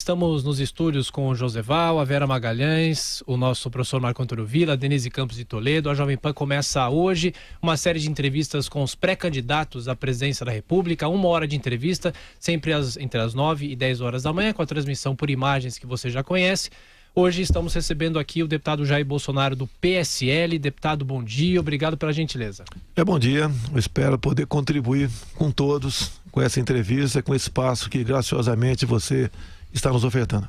Estamos nos estúdios com o Joseval, a Vera Magalhães, o nosso professor Marco Antônio Villa, a Denise Campos de Toledo. A Jovem Pan começa hoje uma série de entrevistas com os pré-candidatos à presidência da República. 1 hora de entrevista, sempre entre as 9 e 10 horas da manhã, com a transmissão por imagens que você já conhece. Hoje estamos recebendo aqui o deputado Jair Bolsonaro do PSL. Deputado, bom dia, obrigado pela gentileza. Bom dia, eu espero poder contribuir com todos, com essa entrevista, com esse espaço que graciosamente você está nos ofertando.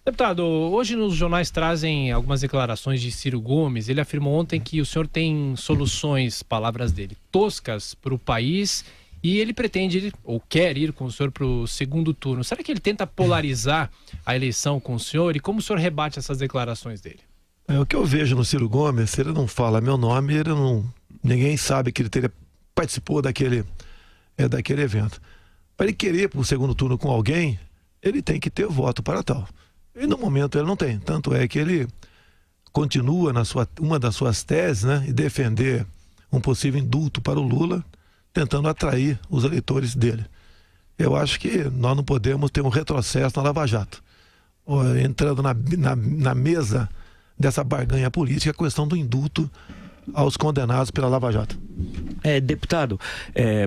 Deputado, hoje nos jornais trazem algumas declarações de Ciro Gomes. Ele afirmou ontem que o senhor tem soluções, palavras dele, toscas para o país, e ele pretende ir, ou quer ir com o senhor para o segundo turno. Será que ele tenta polarizar a eleição com o senhor? E como o senhor rebate essas declarações dele? O que eu vejo no Ciro Gomes, se ele não fala meu nome, ninguém sabe que ele participou daquele evento. Para ele querer ir para o segundo turno com alguém, ele tem que ter voto para tal. E no momento ele não tem. Tanto é que ele continua uma das suas teses, né, e defender um possível indulto para o Lula, tentando atrair os eleitores dele. Eu acho que nós não podemos ter um retrocesso na Lava Jato. Entrando na mesa dessa barganha política, a questão do indulto aos condenados pela Lava Jato. Deputado,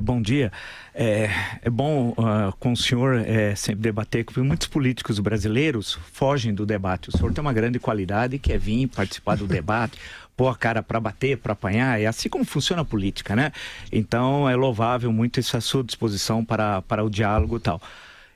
bom dia. É bom com o senhor sempre debater, porque muitos políticos brasileiros fogem do debate. O senhor tem uma grande qualidade, que é vir participar do debate, pôr a cara para bater, para apanhar. É assim como funciona a política, né? Então é louvável muito essa sua disposição para o diálogo e tal.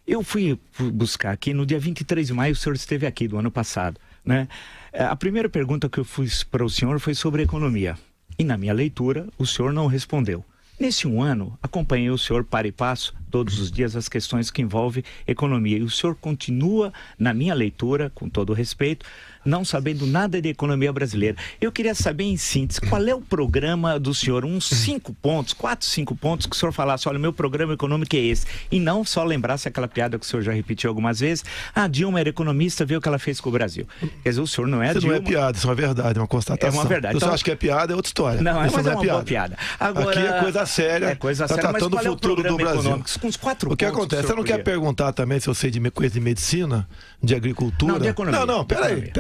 Eu fui buscar aqui, no dia 23 de maio, o senhor esteve aqui do ano passado, né? A primeira pergunta que eu fiz para o senhor foi sobre economia. E na minha leitura, o senhor não respondeu. Nesse um ano, acompanhei o senhor para e passo, todos os dias, as questões que envolvem economia. E o senhor continua, na minha leitura, com todo o respeito, não sabendo nada de economia brasileira. Eu queria saber, em síntese, qual é o programa do senhor? Uns 5 pontos, 4, 5 pontos, que o senhor falasse, olha, o meu programa econômico é esse. E não só lembrasse aquela piada que o senhor já repetiu algumas vezes. A Dilma era economista, viu o que ela fez com o Brasil. Quer dizer, o senhor não é a Dilma. Isso não é piada, isso é uma verdade, é uma constatação. É uma verdade. Então, acha que é piada, é outra história. Não, isso mas não é uma boa piada. Agora, aqui é coisa séria. É coisa séria, tratando mas qual o futuro do Brasil. Com uns 4 o que pontos acontece? Você não quer perguntar também se eu sei de coisa de medicina, de agricultura? Não, de economia. Não, peraí.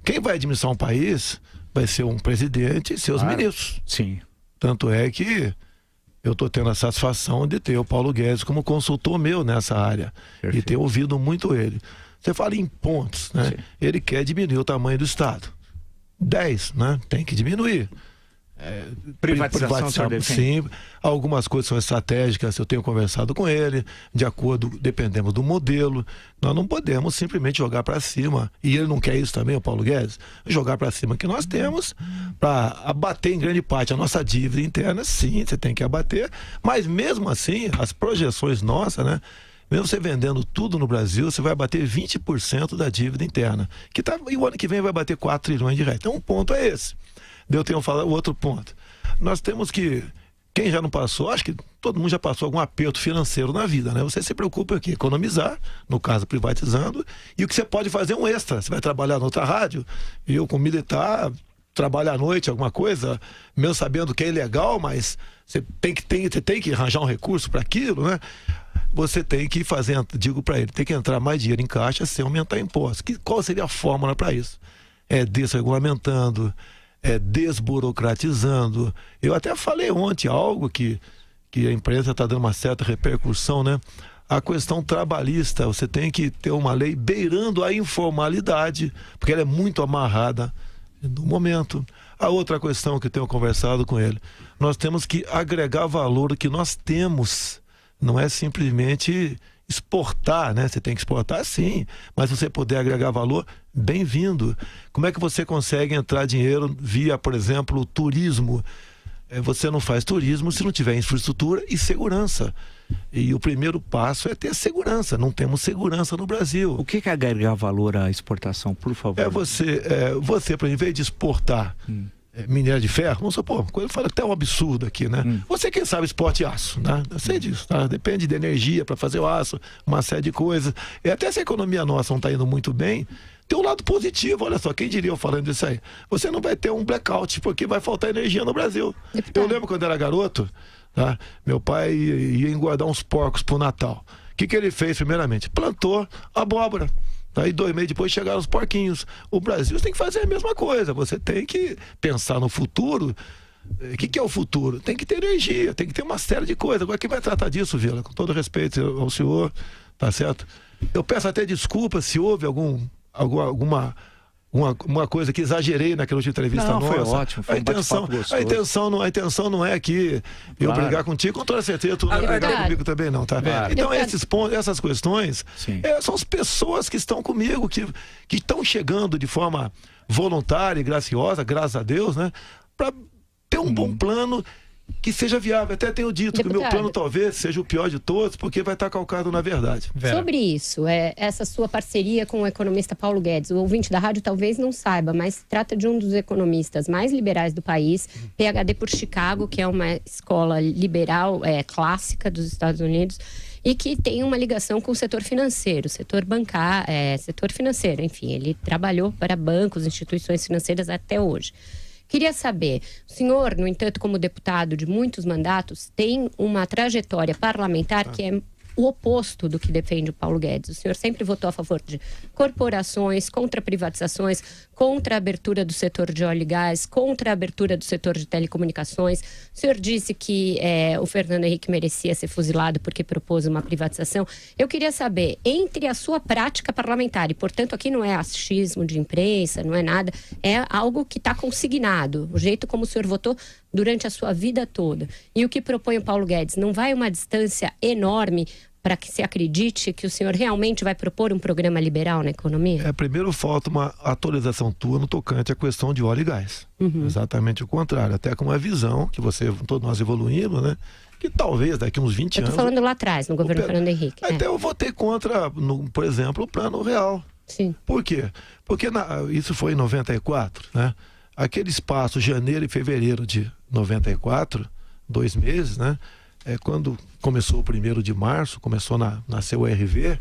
Quem vai administrar um país vai ser um presidente e seus ministros. Sim. Tanto é que eu estou tendo a satisfação de ter o Paulo Guedes como consultor meu nessa área. Perfeito. E ter ouvido muito ele. Você fala em pontos, né? Sim. Ele quer diminuir o tamanho do Estado. 10, né? Tem que diminuir. Privatização, sim, algumas coisas são estratégicas, eu tenho conversado com ele, dependemos do modelo, nós não podemos simplesmente jogar para cima, e ele não quer isso também, o Paulo Guedes, jogar para cima que nós temos, para abater em grande parte a nossa dívida interna. Sim, você tem que abater, mas mesmo assim, as projeções nossas, né? Mesmo você vendendo tudo no Brasil, você vai bater 20% da dívida interna, e o ano que vem vai bater 4 trilhões de reais. Então, um ponto é esse. Eu tenho falado o outro ponto. Nós temos que, quem já não passou, acho que todo mundo já passou algum aperto financeiro na vida, né? Você se preocupa aqui, economizar, no caso privatizando, e o que você pode fazer é um extra. Você vai trabalhar na outra rádio, eu como militar, trabalho à noite, alguma coisa, mesmo sabendo que é ilegal, mas você tem que arranjar um recurso para aquilo, né? Você tem que fazer, digo para ele, tem que entrar mais dinheiro em caixa sem aumentar impostos. Qual seria a fórmula para isso? É desregulamentando, desburocratizando. Eu até falei ontem algo que a imprensa está dando uma certa repercussão, né? A questão trabalhista, você tem que ter uma lei beirando a informalidade, porque ela é muito amarrada no momento. A outra questão que eu tenho conversado com ele, nós temos que agregar valor que nós temos, não é simplesmente exportar, né? Você tem que exportar, sim, mas se você puder agregar valor, bem-vindo. Como é que você consegue entrar dinheiro via, por exemplo, o turismo? Você não faz turismo se não tiver infraestrutura e segurança. E o primeiro passo é ter segurança. Não temos segurança no Brasil. O que é agregar valor à exportação, por favor? Você, por em vez de exportar minério de ferro, vamos supor, eu falo até um absurdo aqui, né? Você, quem sabe, exporte aço, né? Eu sei disso, tá? Depende de energia para fazer o aço, uma série de coisas. E até se a economia nossa não está indo muito bem, tem um lado positivo, olha só, quem diria eu falando disso aí? Você não vai ter um blackout, porque vai faltar energia no Brasil. Eu lembro quando era garoto, tá? Meu pai ia engordar uns porcos pro Natal. O que ele fez primeiramente? Plantou abóbora. Aí 2 meses depois chegaram os porquinhos. O Brasil tem que fazer a mesma coisa. Você tem que pensar no futuro. O que é o futuro? Tem que ter energia, tem que ter uma série de coisas. Agora, quem vai tratar disso, Vila? Com todo respeito ao senhor, tá certo? Eu peço até desculpa se houve alguma coisa que exagerei naquela última entrevista nossa. Foi ótimo, foi a intenção não é aqui eu brigar contigo, com toda certeza tu não vai brigar comigo também não, tá? Então esses pontos, essas questões são as pessoas que estão comigo, que estão chegando de forma voluntária e graciosa, graças a Deus, né? Para ter um bom plano que seja viável. Até tenho dito que o meu plano talvez seja o pior de todos, porque vai estar calcado na verdade. Sobre isso, essa sua parceria com o economista Paulo Guedes, o ouvinte da rádio talvez não saiba, mas trata de um dos economistas mais liberais do país, PhD por Chicago, que é uma escola liberal clássica dos Estados Unidos, e que tem uma ligação com o setor financeiro, setor bancário, setor financeiro, enfim, ele trabalhou para bancos, instituições financeiras até hoje. Queria saber, o senhor, no entanto, como deputado de muitos mandatos, tem uma trajetória parlamentar que é o oposto do que defende o Paulo Guedes. O senhor sempre votou a favor de corporações, contra privatizações, contra a abertura do setor de óleo e gás, contra a abertura do setor de telecomunicações. O senhor disse que o Fernando Henrique merecia ser fuzilado porque propôs uma privatização. Eu queria saber, entre a sua prática parlamentar, e portanto aqui não é achismo de imprensa, não é nada, é algo que está consignado, o jeito como o senhor votou durante a sua vida toda. E o que propõe o Paulo Guedes, não vai uma distância enorme para que se acredite que o senhor realmente vai propor um programa liberal na economia? Primeiro falta uma atualização tua no tocante à questão de óleo e gás. Exatamente o contrário, até com uma visão que todos nós evoluímos, né? Que talvez daqui uns 20 anos... Eu estou falando lá atrás, no governo Fernando Henrique. Até eu votei contra, por exemplo, o Plano Real. Sim. Por quê? Porque isso foi em 94, né? Aquele espaço, janeiro e fevereiro de 94, 2 meses, né? Quando começou o 1º de março, começou na CURV,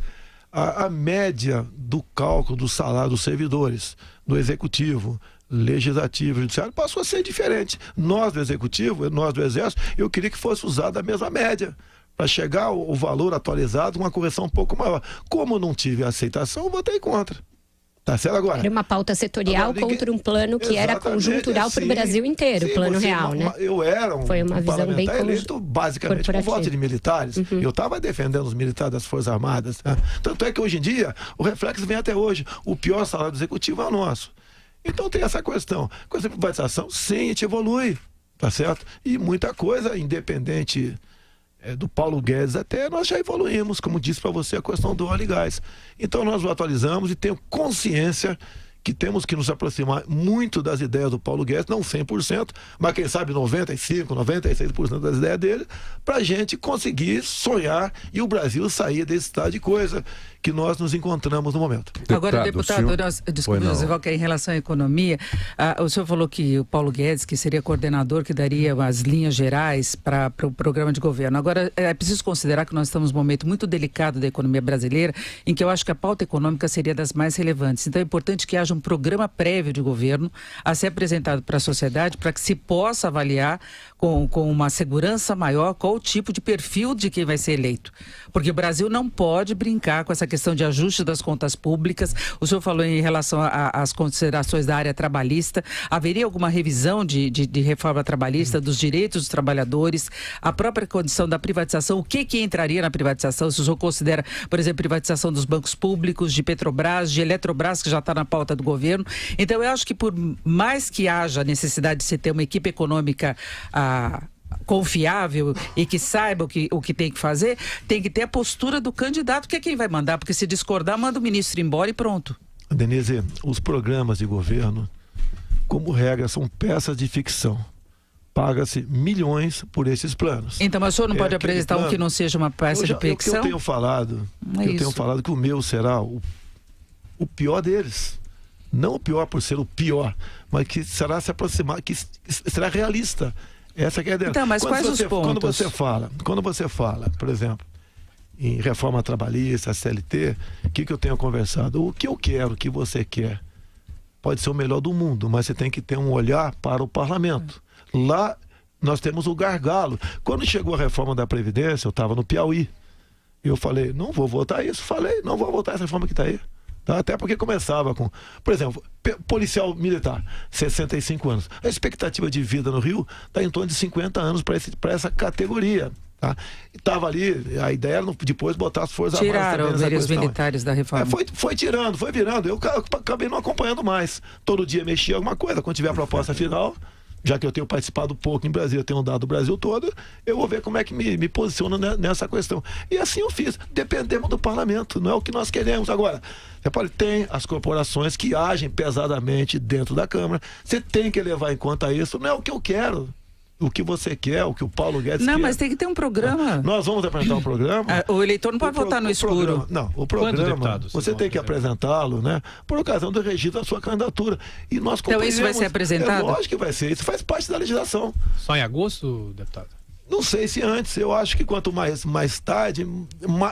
a média do cálculo do salário dos servidores, do executivo, legislativo, judiciário, passou a ser diferente. Nós do executivo, nós do exército, eu queria que fosse usada a mesma média, para chegar o valor atualizado, uma correção um pouco maior. Como não tive aceitação, eu votei contra. Tá certo agora? Era uma pauta setorial contra um plano que era conjuntural para o Brasil inteiro, o Plano Real, né? Eu era Foi uma visão bem eleito basicamente com voto de militares. Eu estava defendendo os militares das Forças Armadas. Né? Tanto é que hoje em dia, o reflexo vem até hoje. O pior salário do executivo é o nosso. Então tem essa questão. Com essa privatização, sim, a gente evolui, tá certo? E muita coisa, independente... do Paulo Guedes até, nós já evoluímos, como disse para você, a questão do óleo e gás. Então nós o atualizamos e tenho consciência que temos que nos aproximar muito das ideias do Paulo Guedes, não 100%, mas quem sabe 95%, 96% das ideias dele, para a gente conseguir sonhar e o Brasil sair desse estado de coisa que nós nos encontramos no momento. Agora, deputado, desculpe, José Val, que é em relação à economia, o senhor falou que o Paulo Guedes, que seria coordenador, que daria as linhas gerais para o programa de governo. Agora, é preciso considerar que nós estamos num momento muito delicado da economia brasileira, em que eu acho que a pauta econômica seria das mais relevantes. Então, é importante que haja um programa prévio de governo a ser apresentado para a sociedade, para que se possa avaliar com uma segurança maior qual o tipo de perfil de quem vai ser eleito. Porque o Brasil não pode brincar com essa questão de ajuste das contas públicas. O senhor falou em relação às considerações da área trabalhista. Haveria alguma revisão de reforma trabalhista, dos direitos dos trabalhadores, a própria condição da privatização, o que entraria na privatização? Se o senhor considera, por exemplo, privatização dos bancos públicos, de Petrobras, de Eletrobras, que já está na pauta do governo. Então, eu acho que por mais que haja necessidade de se ter uma equipe econômica confiável e que saiba o que tem que fazer, tem que ter a postura do candidato, que é quem vai mandar, porque se discordar, manda o ministro embora e pronto. Denise, os programas de governo, como regra, são peças de ficção. Paga-se milhões por esses planos. Então, mas o senhor não pode apresentar um que não seja uma peça de ficção? Eu tenho falado que o meu será o pior deles. Não o pior por ser o pior, mas que será se aproximar, que será realista. Essa que é a ideia. Então, mas quais os pontos? Quando você fala, por exemplo, em reforma trabalhista, CLT, o que eu tenho conversado? O que eu quero, o que você quer, pode ser o melhor do mundo, mas você tem que ter um olhar para o parlamento. Lá nós temos o gargalo. Quando chegou a reforma da Previdência, eu estava no Piauí. Eu falei, não vou votar isso. Falei, não vou votar essa reforma que está aí. Tá? Até porque começava com, por exemplo, policial militar, 65 anos. A expectativa de vida no Rio está em torno de 50 anos para essa categoria. Tá? E estava ali, a ideia era depois botar as forças armadas. Tiraram os militares da reforma. Foi tirando, foi virando. Eu acabei não acompanhando mais. Todo dia mexia alguma coisa. Quando tiver a proposta final, já que eu tenho participado pouco em Brasília, eu tenho andado o Brasil todo, eu vou ver como é que me posiciono nessa questão. E assim eu fiz. Dependemos do parlamento, não é o que nós queremos. Agora, você pode ter as corporações que agem pesadamente dentro da Câmara. Você tem que levar em conta isso. Não é o que eu quero. O que você quer, o que o Paulo Guedes quer. Não, mas tem que ter um programa. Nós vamos apresentar um programa. O eleitor não pode votar no escuro. O programa, você tem que apresentá-lo, né? Por ocasião do registro da sua candidatura. E nós então isso vai ser apresentado? Lógico que vai ser. Isso faz parte da legislação. Só em agosto, deputado? Não sei se antes. Eu acho que quanto mais tarde,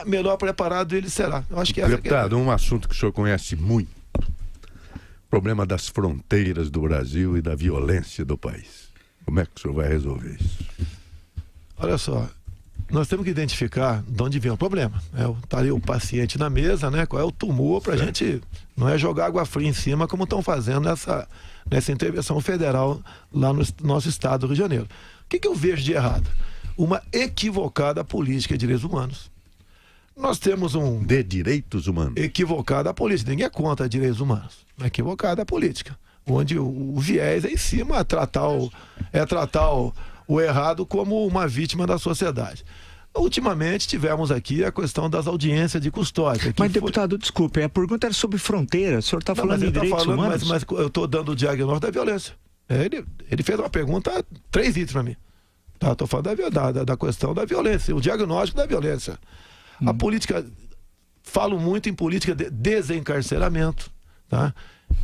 melhor preparado ele será. Eu acho que deputado, um assunto que o senhor conhece muito. O problema das fronteiras do Brasil e da violência do país. Como é que o senhor vai resolver isso? Olha só, nós temos que identificar de onde vem o problema. Tá ali o paciente na mesa, né? Qual é o tumor para a gente, não é jogar água fria em cima como estão fazendo nessa intervenção federal lá no nosso estado do Rio de Janeiro. O que eu vejo de errado? Uma equivocada política de direitos humanos. Nós temos de direitos humanos? Equivocada a política. Ninguém é contra direitos humanos. Equivocada a política. Onde o viés é em cima é tratar o errado como uma vítima da sociedade. Ultimamente tivemos aqui a questão das audiências de custódia. Mas, deputado, desculpe, a pergunta era sobre fronteira. O senhor está falando de direitos humanos? Mas eu estou dando o diagnóstico da violência. Ele fez uma pergunta 3 itens para mim. Estou falando da questão da violência, o diagnóstico da violência. A política, falo muito em política de desencarceramento, tá?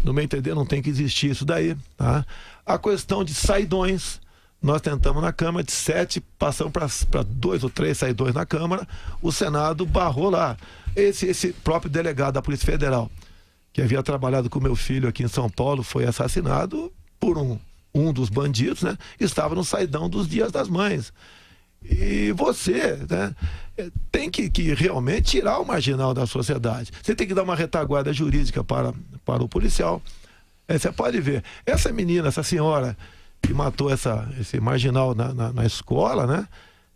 No meu entender, não tem que existir isso daí, tá? A questão de saidões, nós tentamos na Câmara, de 7, passamos para 2 ou 3 saidões na Câmara, o Senado barrou lá. Esse próprio delegado da Polícia Federal, que havia trabalhado com meu filho aqui em São Paulo, foi assassinado por um dos bandidos, né? Estava no saidão dos Dias das Mães. E você, né, tem que realmente tirar o marginal da sociedade. Você tem que dar uma retaguarda jurídica para o policial. Você pode ver, essa menina, essa senhora que matou esse marginal na escola, né?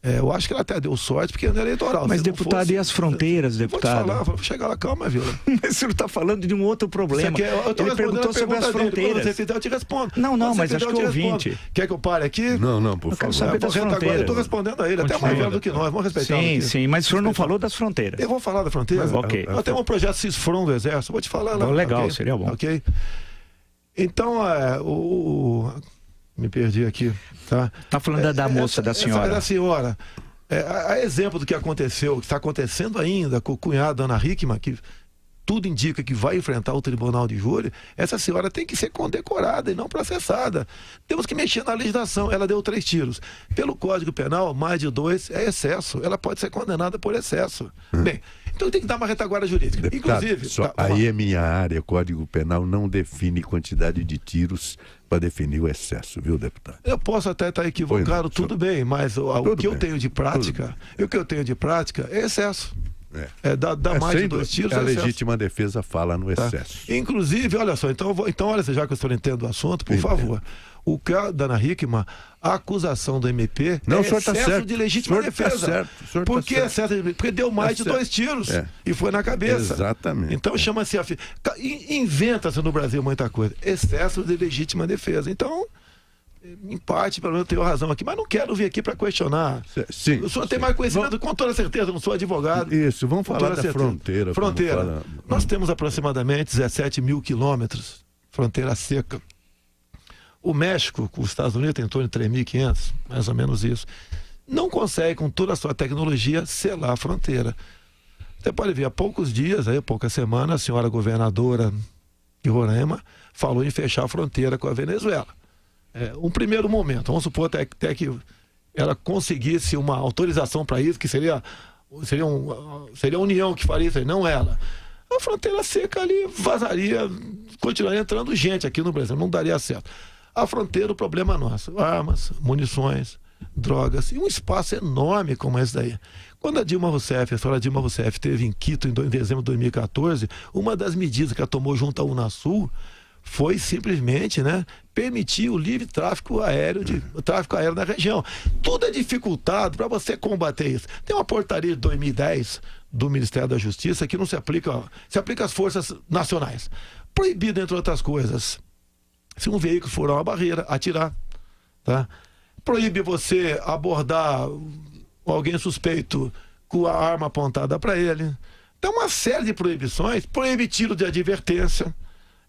Eu acho que ela até deu sorte, porque não é eleitoral. Mas, deputado, e as fronteiras, deputado? Vou chegar lá, calma, Vila. Mas o senhor está falando de um outro problema. Ele perguntou sobre as fronteiras. Quando você fizer, eu te respondo. Não, mas acho que o ouvinte... Quer que eu pare aqui? Não, por favor. Eu quero saber das fronteiras. Eu estou respondendo a ele, até mais velho do que nós, vamos respeitar. Sim, mas o senhor não falou das fronteiras. Eu vou falar da fronteira. Ok. Nós temos um projeto Cisfron do Exército, vou te falar lá. Legal, seria bom. Ok? Então, me perdi aqui, tá? Está falando da moça, da senhora. Da senhora. A exemplo do que aconteceu, que está acontecendo ainda com o cunhado Ana Hickman, que tudo indica que vai enfrentar o tribunal de júri, essa senhora tem que ser condecorada e não processada. Temos que mexer na legislação. Ela deu 3 tiros. Pelo Código Penal, mais de 2 é excesso. Ela pode ser condenada por excesso. Bem, então tem que dar uma retaguarda jurídica. Deputado, inclusive... aí é minha área. O Código Penal não define quantidade de tiros para definir o excesso, viu, deputado? Eu posso até estar equivocado, tudo bem, mas o que eu tenho de prática, é excesso. Dá mais de 2 tiros. A legítima defesa fala no excesso. Tá. Inclusive, olha só, então olha, já que eu estou entendendo o assunto, por favor. O caso da Ana Hickman, a acusação do MP excesso de legítima defesa. Por que excesso? Porque deu mais de 2 tiros e foi na cabeça. Exatamente. Então chama-se inventa-se no Brasil muita coisa. Excesso de legítima defesa. Então, em parte, pelo menos eu tenho razão aqui, mas não quero vir aqui para questionar. Sim. O senhor tem mais conhecimento, com toda certeza, eu não sou advogado. Isso, vamos falar da fronteira. Fronteira. Nós temos aproximadamente 17 mil quilômetros, fronteira seca. O México, com os Estados Unidos, tem em torno de 3.500, mais ou menos isso. Não consegue, com toda a sua tecnologia, selar a fronteira. Você pode ver, há poucos dias, poucas semanas, a senhora governadora de Roraima falou em fechar a fronteira com a Venezuela. Um primeiro momento, vamos supor até que ela conseguisse uma autorização para isso, que seria a União que faria isso aí, não ela. A fronteira seca ali vazaria, continuaria entrando gente aqui no Brasil, não daria certo. A fronteira, o problema é nosso: armas, munições, drogas, e um espaço enorme como esse daí. Quando a senhora Dilma Rousseff esteve em Quito em dezembro de 2014, uma das medidas que ela tomou junto à Unasul foi simplesmente, né, permitir o livre tráfego aéreo na região. Tudo é dificultado para você combater isso. Tem uma portaria de 2010 do Ministério da Justiça que não se aplica, se aplica às forças nacionais. Proibido, entre outras coisas, se um veículo for uma barreira, atirar, tá? Proíbe você abordar alguém suspeito com a arma apontada para ele. Tem uma série de proibições. Proíbe tiro de advertência.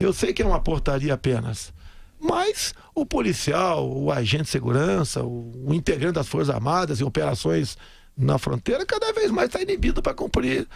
Eu sei que é uma portaria apenas, mas o policial, o agente de segurança, o integrante das Forças Armadas em operações na fronteira, cada vez mais está inibido para cumprir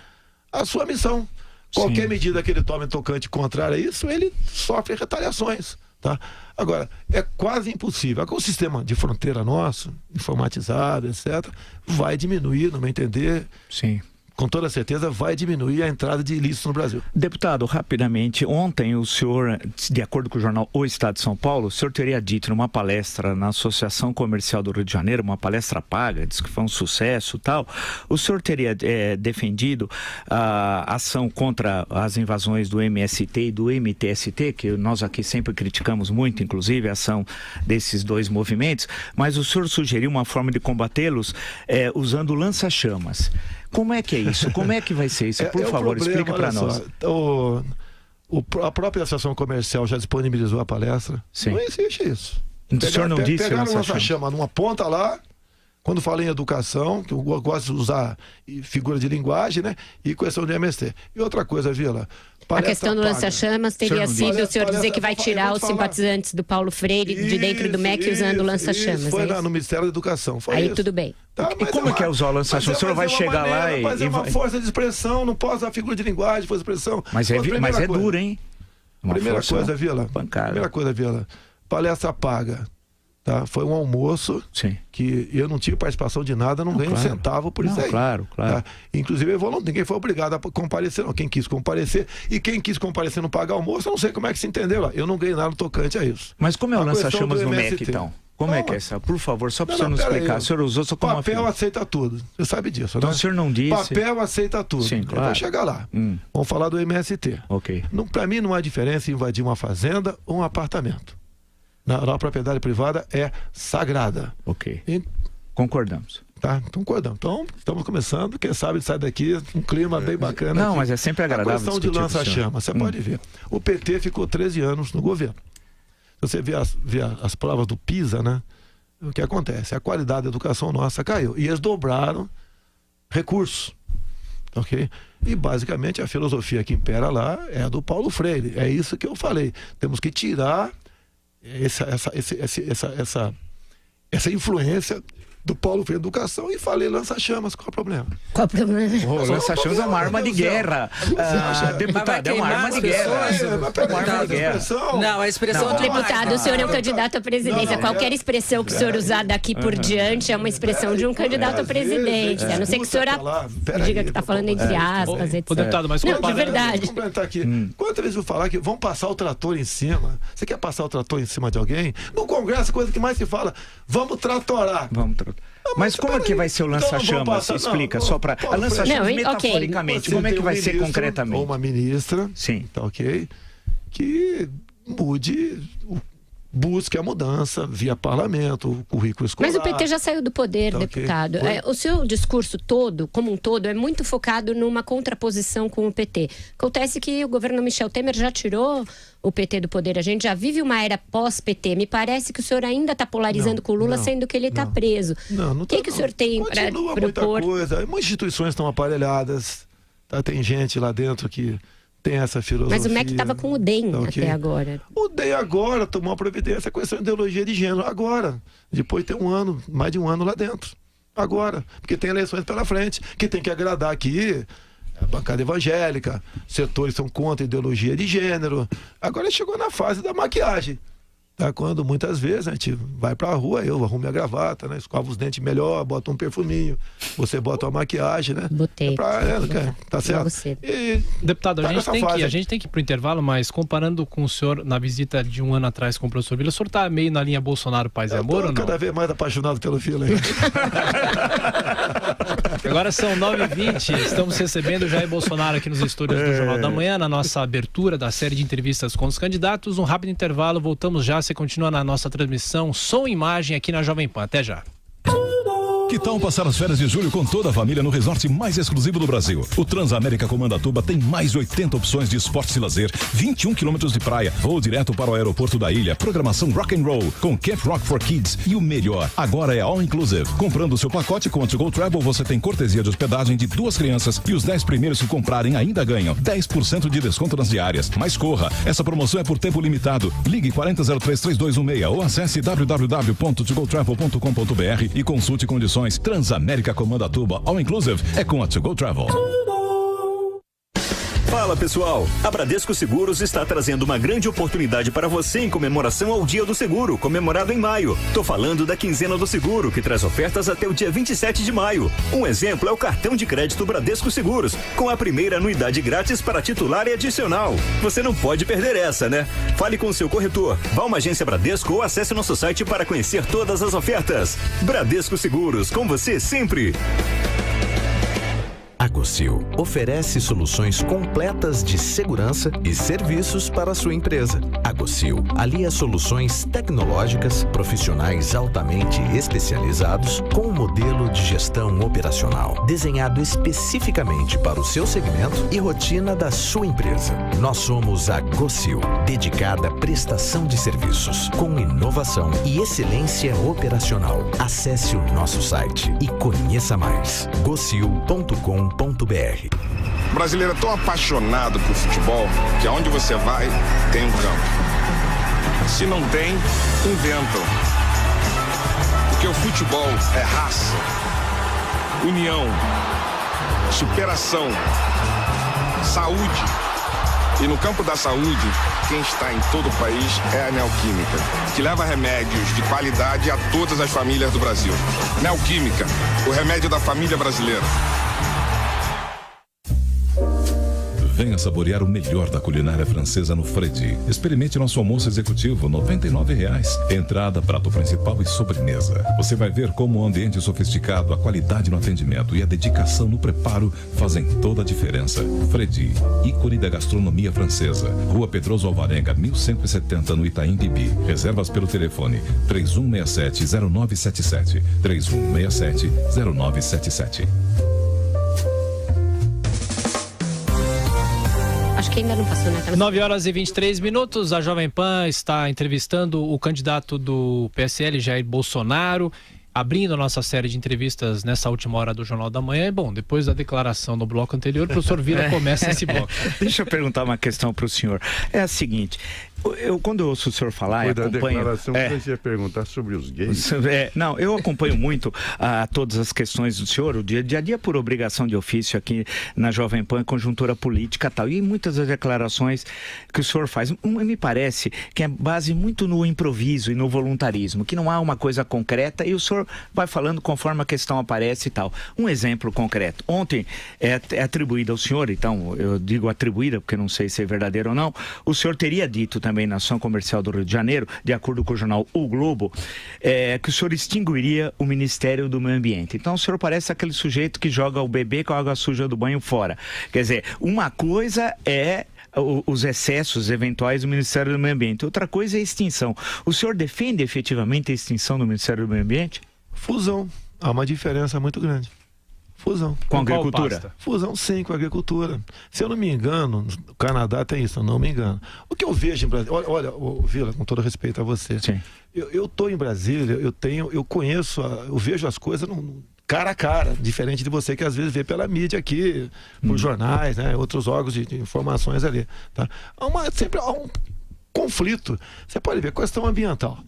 a sua missão. Qualquer medida que ele tome tocante contrária a isso, ele sofre retaliações, tá? Agora, é quase impossível. O sistema de fronteira nosso, informatizado, etc., vai diminuir, no meu entender. Sim. Com toda certeza vai diminuir a entrada de ilícitos no Brasil. Deputado, rapidamente, ontem o senhor, de acordo com o jornal O Estado de São Paulo, o senhor teria dito numa palestra na Associação Comercial do Rio de Janeiro, uma palestra paga, disse que foi um sucesso e tal, o senhor teria defendido a ação contra as invasões do MST e do MTST, que nós aqui sempre criticamos muito, inclusive a ação desses dois movimentos, mas o senhor sugeriu uma forma de combatê-los usando lança-chamas. Como é que é isso? Como é que vai ser isso? Por favor, explica para nós. A própria Associação Comercial já disponibilizou a palestra. Sim. Não existe isso. O senhor não disse pegaram lança-chama numa ponta lá, quando fala em educação, que eu gosto de usar figura de linguagem, né? E questão de MST. E outra coisa, Vila. A questão do lança-chamas teria sido o senhor dizer que vai tirar os simpatizantes do Paulo Freire de dentro do MEC usando lança-chamas. Foi no Ministério da Educação. Aí tudo bem. Tá, e como é que é usar o lança-chamas? O senhor vai chegar lá e... Mas é uma força de expressão, não posso usar figura de linguagem, força de expressão. Mas é duro, hein? Primeira coisa, Vila. Palestra paga. Tá? Foi um almoço. Sim. Que eu não tive participação de nada, não ganhei um centavo por isso aí. Claro. Tá? Inclusive, ninguém foi obrigado a comparecer, não. Quem quis comparecer, e quem quis comparecer não pagar almoço, eu não sei como é que se entendeu lá. Eu não ganhei nada tocante a isso. Mas como é o lança-chamas no MEC, então? Como é que é essa? Por favor, só para o senhor nos explicar. O senhor usou só como papel aceita tudo. Você sabe disso, então, né? O senhor não disse... Papel aceita tudo. Sim, claro. Vai chegar lá. Vamos falar do MST. Ok. Para mim, não há diferença em invadir uma fazenda ou um apartamento. Na propriedade privada é sagrada. Ok. Concordamos. Tá? Concordamos. Então, estamos começando. Quem sabe sai daqui um clima bem bacana. Não, aqui. Mas é sempre agradável. A questão de lança-chama, você pode ver. O PT ficou 13 anos no governo. Você vê as provas do PISA, né? O que acontece? A qualidade da educação nossa caiu. E eles dobraram recursos. Ok? E basicamente a filosofia que impera lá é a do Paulo Freire. É isso que eu falei. Temos que tirar essa influência do Paulo Freire Educação e falei lança-chamas. Qual é o problema? Qual o problema? Lança-chamas é uma arma de guerra. Deputado, é uma arma de guerra. Não, a expressão... Deputado, o senhor é um candidato à presidência. Qualquer expressão que o senhor usar daqui por diante é uma expressão de um candidato à presidência. A não ser que o senhor diga que está falando entre aspas, etc. Deputado, mas não, de verdade. Quantas vezes eu vou falar que vão passar o trator em cima? Você quer passar o trator em cima de alguém? No Congresso, a coisa que mais se fala, vamos tratorar. Mas como é que vai ser o lança-chamas? Explica, só para... A lança-chamas metaforicamente, como é que vai ser concretamente? Ou uma ministra, sim, tá ok? Que busque a mudança via parlamento, o currículo escolar. Mas o PT já saiu do poder, tá, deputado. Okay. O seu discurso todo, como um todo, é muito focado numa contraposição com o PT. Acontece que o governo Michel Temer já tirou o PT do poder. A gente já vive uma era pós-PT. Me parece que o senhor ainda está polarizando com o Lula, sendo que ele está preso. O que o senhor tem para propor? Muita coisa. Muitas instituições estão aparelhadas. Tá? Tem gente lá dentro que tem essa filosofia. Mas o MEC estava com o DEM até agora. O DEM agora tomou uma providência com essa ideologia de gênero. Agora. Depois tem mais de um ano lá dentro. Agora. Porque tem eleições pela frente. Que tem que agradar aqui a bancada evangélica. Setores são contra a ideologia de gênero. Agora chegou na fase da maquiagem. Tá? Quando muitas vezes a gente vai pra rua, eu arrumo minha gravata, né? Escova os dentes melhor, bota um perfuminho, você bota uma maquiagem, né? Botei. Tá certo? Deputado, a gente tem que ir pro intervalo, mas comparando com o senhor na visita de um ano atrás com o professor Vila, o senhor tá meio na linha Bolsonaro, paz e amor ou não? Cada vez mais apaixonado pelo Vila. Agora são 9h20, estamos recebendo o Jair Bolsonaro aqui nos estúdios do Jornal da Manhã, na nossa abertura da série de entrevistas com os candidatos. Um rápido intervalo, voltamos já, você continua na nossa transmissão, som e imagem aqui na Jovem Pan. Até já. Que tal passar as férias de julho com toda a família no resort mais exclusivo do Brasil? O Transamérica Comandatuba tem mais de 80 opções de esportes e lazer, 21 quilômetros de praia, voo direto para o aeroporto da ilha, programação rock and roll, com Camp Rock for Kids e o melhor, agora é all inclusive. Comprando o seu pacote com a To Go Travel, você tem cortesia de hospedagem de 2 crianças e os 10 primeiros que comprarem ainda ganham 10% de desconto nas diárias. Mas corra, essa promoção é por tempo limitado. Ligue 4003-3216 ou acesse www.togotravel.com.br e consulte condições. Transamérica Comandatuba All Inclusive é com a To Go Travel. Fala pessoal, a Bradesco Seguros está trazendo uma grande oportunidade para você em comemoração ao Dia do Seguro, comemorado em maio. Tô falando da Quinzena do Seguro, que traz ofertas até o dia 27 de maio. Um exemplo é o cartão de crédito Bradesco Seguros, com a primeira anuidade grátis para titular e adicional. Você não pode perder essa, né? Fale com o seu corretor, vá a uma agência Bradesco ou acesse nosso site para conhecer todas as ofertas. Bradesco Seguros, com você sempre. A Gocil oferece soluções completas de segurança e serviços para a sua empresa. A Gocil alia soluções tecnológicas, profissionais altamente especializados, com um modelo de gestão operacional desenhado especificamente para o seu segmento e rotina da sua empresa. Nós somos a Gocil, dedicada à prestação de serviços, com inovação e excelência operacional. Acesse o nosso site e conheça mais. gocil.com.br. O brasileiro é tão apaixonado por futebol que aonde você vai tem um campo. Se não tem, inventam. Porque o futebol é raça, união, superação, saúde. E no campo da saúde, quem está em todo o país é a Neoquímica, que leva remédios de qualidade a todas as famílias do Brasil. Neoquímica, o remédio da família brasileira. Venha saborear o melhor da culinária francesa no Freddy. Experimente nosso almoço executivo, R$ 99,00. Entrada, prato principal e sobremesa. Você vai ver como o ambiente sofisticado, a qualidade no atendimento e a dedicação no preparo fazem toda a diferença. Freddy, ícone da gastronomia francesa. Rua Pedroso Alvarenga, 1170, no Itaim Bibi. Reservas pelo telefone 3167-0977. 3167-0977. Acho que ainda não passou, né? 9h23, a Jovem Pan está entrevistando o candidato do PSL, Jair Bolsonaro, abrindo a nossa série de entrevistas nessa última hora do Jornal da Manhã. Bom, depois da declaração no bloco anterior, o professor Vila começa esse bloco. Deixa eu perguntar uma questão para o senhor. É a seguinte, quando eu ouço o senhor falar, Depois da acompanho... declaração, você ia perguntar sobre os gays. Não, eu acompanho muito todas as questões do senhor, o dia a dia por obrigação de ofício aqui na Jovem Pan, conjuntura política e tal, e muitas das declarações que o senhor faz, me parece que é base muito no improviso e no voluntarismo, que não há uma coisa concreta e o senhor vai falando conforme a questão aparece e tal. Um exemplo concreto. Ontem é atribuída ao senhor, então eu digo atribuída porque não sei se é verdadeiro ou não, o senhor teria dito também na ação comercial do Rio de Janeiro, de acordo com o jornal O Globo, que o senhor extinguiria o Ministério do Meio Ambiente. Então o senhor parece aquele sujeito que joga o bebê com a água suja do banho fora. Quer dizer, uma coisa é os excessos eventuais do Ministério do Meio Ambiente, outra coisa é a extinção. O senhor defende efetivamente a extinção do Ministério do Meio Ambiente? Fusão. Há uma diferença muito grande. Fusão. Com a agricultura? Fusão, sim, com a agricultura. Se eu não me engano, o Canadá tem isso, eu não me engano. O que eu vejo em Brasília... Olha, Vila, com todo respeito a você. Sim. Eu estou em Brasília, eu conheço, eu vejo as coisas cara a cara, diferente de você que às vezes vê pela mídia aqui, por jornais, né, outros órgãos de informações ali. Tá? Sempre há um conflito. Você pode ver, questão ambiental.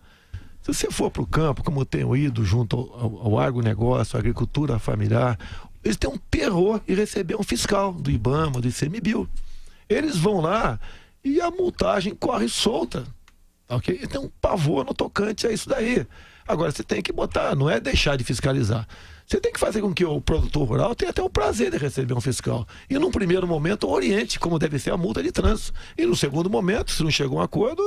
Se você for para o campo, como eu tenho ido junto ao agronegócio, à agricultura familiar, eles têm um terror em receber um fiscal do IBAMA, do ICMBio. Eles vão lá e a multagem corre solta. Okay? Eles têm um pavor no tocante a isso daí. Agora, você tem que botar, não é deixar de fiscalizar. Você tem que fazer com que o produtor rural tenha até o prazer de receber um fiscal. E num primeiro momento, oriente como deve ser a multa de trânsito. E no segundo momento, se não chegou a um acordo...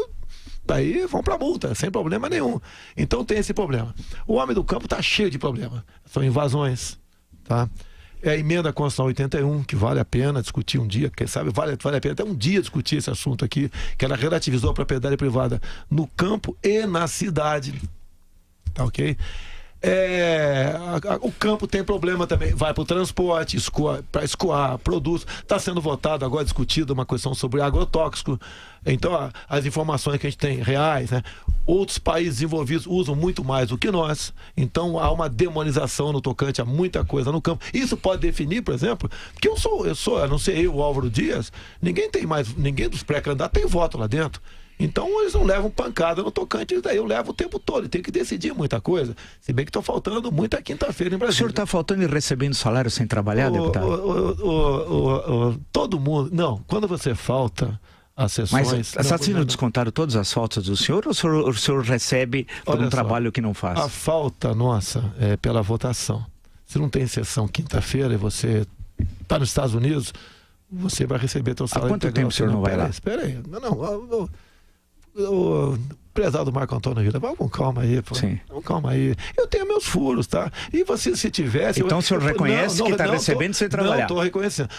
daí vão para a multa, sem problema nenhum. Então tem esse problema. O homem do campo está cheio de problemas. São invasões, tá? É a emenda constitucional 81, que vale a pena discutir um dia, quem sabe vale a pena até um dia discutir esse assunto aqui, que ela relativizou a propriedade privada no campo e na cidade. Tá ok? O campo tem problema também, vai para o transporte, para escoar produtos. Está sendo votado agora, discutido uma questão sobre agrotóxico. Então, as informações que a gente tem reais, né? Outros países desenvolvidos usam muito mais do que nós. Então, há uma demonização no tocante a muita coisa no campo. Isso pode definir, por exemplo, porque eu não sei, o Álvaro Dias, ninguém dos pré-candidatos tem voto lá dentro. Então eles não levam pancada no tocante, daí eu levo o tempo todo, tem que decidir muita coisa. Se bem que estou faltando muita quinta-feira em Brasília. O senhor está faltando e recebendo salário sem trabalhar, deputado? Todo mundo. Não, quando você falta as sessões... Mas está sendo descontado todas as faltas do senhor ou o senhor recebe por um trabalho que não faz? A falta nossa é pela votação. Se não tem sessão quinta-feira e você está nos Estados Unidos, você vai receber seu salário. Há quanto tempo o senhor não vai lá? Espera aí. O prezado Marco Antônio Vila, vamos com calma aí, pô. Sim. Vamos calma aí. Eu tenho meus furos, tá? E você, se tivesse... Então o senhor reconhece que está recebendo sem trabalhar? Não, estou reconhecendo.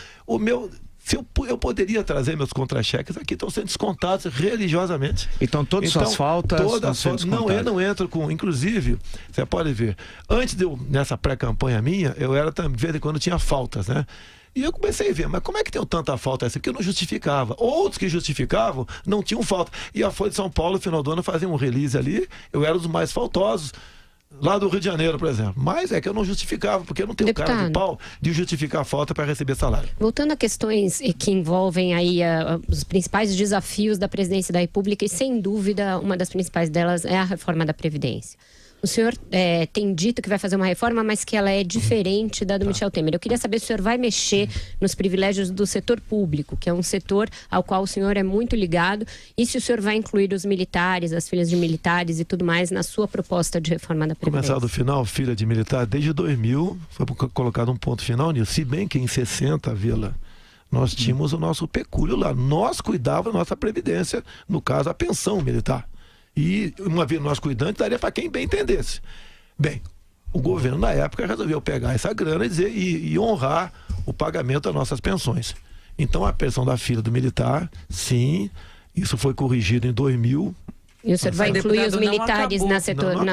Eu poderia trazer meus contra-cheques aqui, estão sendo descontados religiosamente. Então todas as suas faltas estão sendo descontadas? Eu não entro com... Inclusive, você pode ver, antes nessa pré-campanha minha, eu era também, de vez em quando tinha faltas, né? E eu comecei a ver, mas como é que tem tanta falta essa? Porque eu não justificava. Outros que justificavam não tinham falta. E a Folha de São Paulo, no final do ano, fazia um release ali, eu era um dos mais faltosos, lá do Rio de Janeiro, por exemplo. Mas é que eu não justificava, porque eu não tenho cara de pau de justificar a falta para receber salário. Voltando a questões que envolvem aí os principais desafios da presidência da República, e sem dúvida uma das principais delas é a reforma da Previdência. O senhor tem dito que vai fazer uma reforma, mas que ela é diferente da do Michel Temer. Eu queria saber se o senhor vai mexer nos privilégios do setor público, que é um setor ao qual o senhor é muito ligado, e se o senhor vai incluir os militares, as filhas de militares e tudo mais na sua proposta de reforma da Previdência. Começar do final, filha de militar, desde 2000 foi colocado um ponto final nisso. Se bem que em 60, Vila, nós tínhamos o nosso pecúlio lá. Nós cuidávamos da nossa previdência, no caso a pensão militar. E uma vez nós cuidando, daria para quem bem entendesse. Bem, o governo na época resolveu pegar essa grana e honrar o pagamento das nossas pensões. Então a pensão da filha do militar, sim, isso foi corrigido em 2000. E o senhor vai incluir os militares na setor?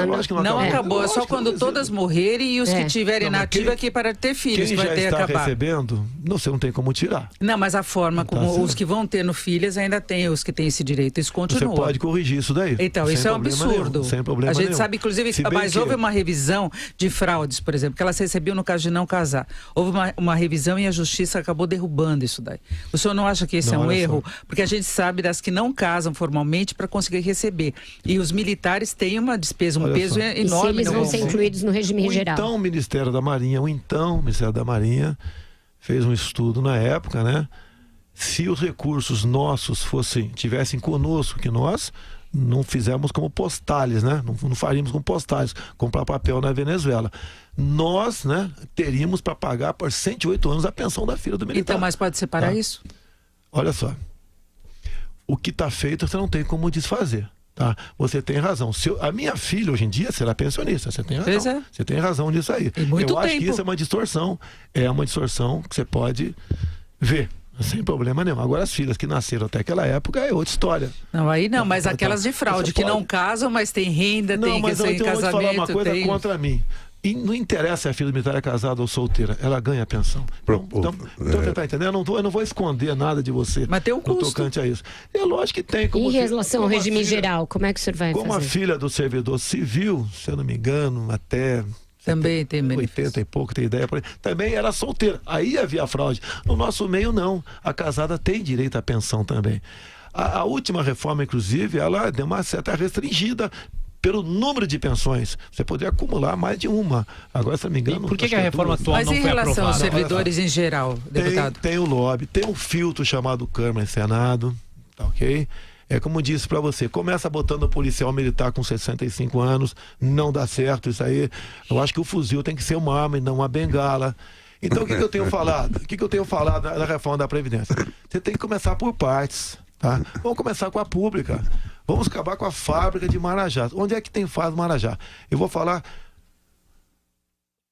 Não acabou, é só quando todas morrerem e os que tiverem na ativa aqui para ter filhos, vai ter acabado. Quem já está recebendo, você não tem como tirar. Não, mas a forma como os que vão tendo filhas ainda tem os que têm esse direito, isso continua. Você pode corrigir isso daí. Então, isso é um absurdo. Sem problema nenhum. A gente sabe, inclusive, mas houve uma revisão de fraudes, por exemplo, que elas recebiam no caso de não casar. Houve uma revisão e a justiça acabou derrubando isso daí. O senhor não acha que esse é um erro? Porque a gente sabe das que não casam formalmente para conseguir receber. E os militares têm uma despesa, um peso enorme. E se eles vão ser incluídos no regime geral? Então, o Ministério da Marinha fez um estudo na época, né? Se os recursos nossos tivessem conosco, que nós não fizemos como postales, né? Não faríamos como postales, comprar papel na Venezuela. Nós, né, teríamos para pagar por 108 anos a pensão da filha do militar. Então, mas pode separar isso? Olha só. O que está feito, você não tem como desfazer. Tá? Você tem razão. A minha filha hoje em dia será pensionista. Você tem razão. Você tem razão nisso aí. Eu acho que isso é uma distorção. É uma distorção que você pode ver. Sem problema nenhum. Agora, as filhas que nasceram até aquela época é outra história. Não, aí não, mas aquelas de fraude que não casam, mas tem renda, tem que ser em casamento. Não, mas eu vou te falar uma coisa contra mim. E não interessa se a filha do militar é casada ou solteira, ela ganha a pensão. Então você tá entendendo? Eu não vou esconder nada de você. Mas tem um custo. Tocante a isso. É lógico que tem. Em relação ao regime geral, como é que o senhor vai fazer? Como a filha do servidor civil, se eu não me engano, até... Também tem benefício. 80 e pouco, tem ideia. Também era solteira. Aí havia fraude. No nosso meio, não. A casada tem direito à pensão também. A última reforma, inclusive, ela deu uma certa restringida pelo número de pensões. Você poderia acumular mais de uma. Agora, se não me engano... Por que a reforma atual não foi aprovada? Mas em relação aos servidores em geral, deputado? Tem o lobby, tem um filtro chamado Câmara e Senado, tá ok? É como disse para você, começa botando o policial militar com 65 anos, não dá certo isso aí. Eu acho que o fuzil tem que ser uma arma e não uma bengala. Então, o que eu tenho falado? O que eu tenho falado da reforma da Previdência? Você tem que começar por partes, tá? Vamos começar com a pública. Vamos acabar com a fábrica de Marajá. Onde é que tem fábrica de Marajá? Eu vou falar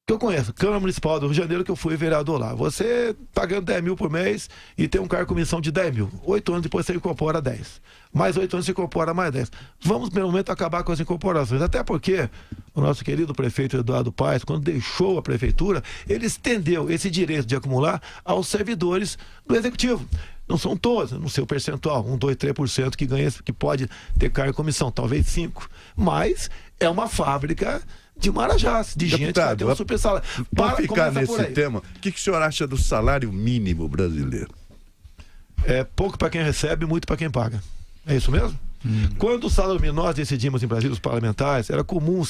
que eu conheço, Câmara Municipal do Rio de Janeiro, que eu fui vereador lá. Você tá ganhando 10 mil por mês e tem um cargo com comissão de 10 mil. 8 anos depois você incorpora 10. Mais 8 anos você incorpora mais 10. Vamos, pelo momento, acabar com as incorporações. Até porque o nosso querido prefeito Eduardo Paes, quando deixou a prefeitura, ele estendeu esse direito de acumular aos servidores do Executivo. Não são todos, não sei o percentual, 1, 2, 3% que ganha, que pode ter cargo em comissão, talvez 5%. Mas é uma fábrica de marajás, de gente que vai ter um super salário. Para ficar nesse tema, o que o senhor acha do salário mínimo brasileiro? É pouco para quem recebe, muito para quem paga. É isso mesmo? Quando o salário mínimo nós decidimos em Brasília, os parlamentares, era comum,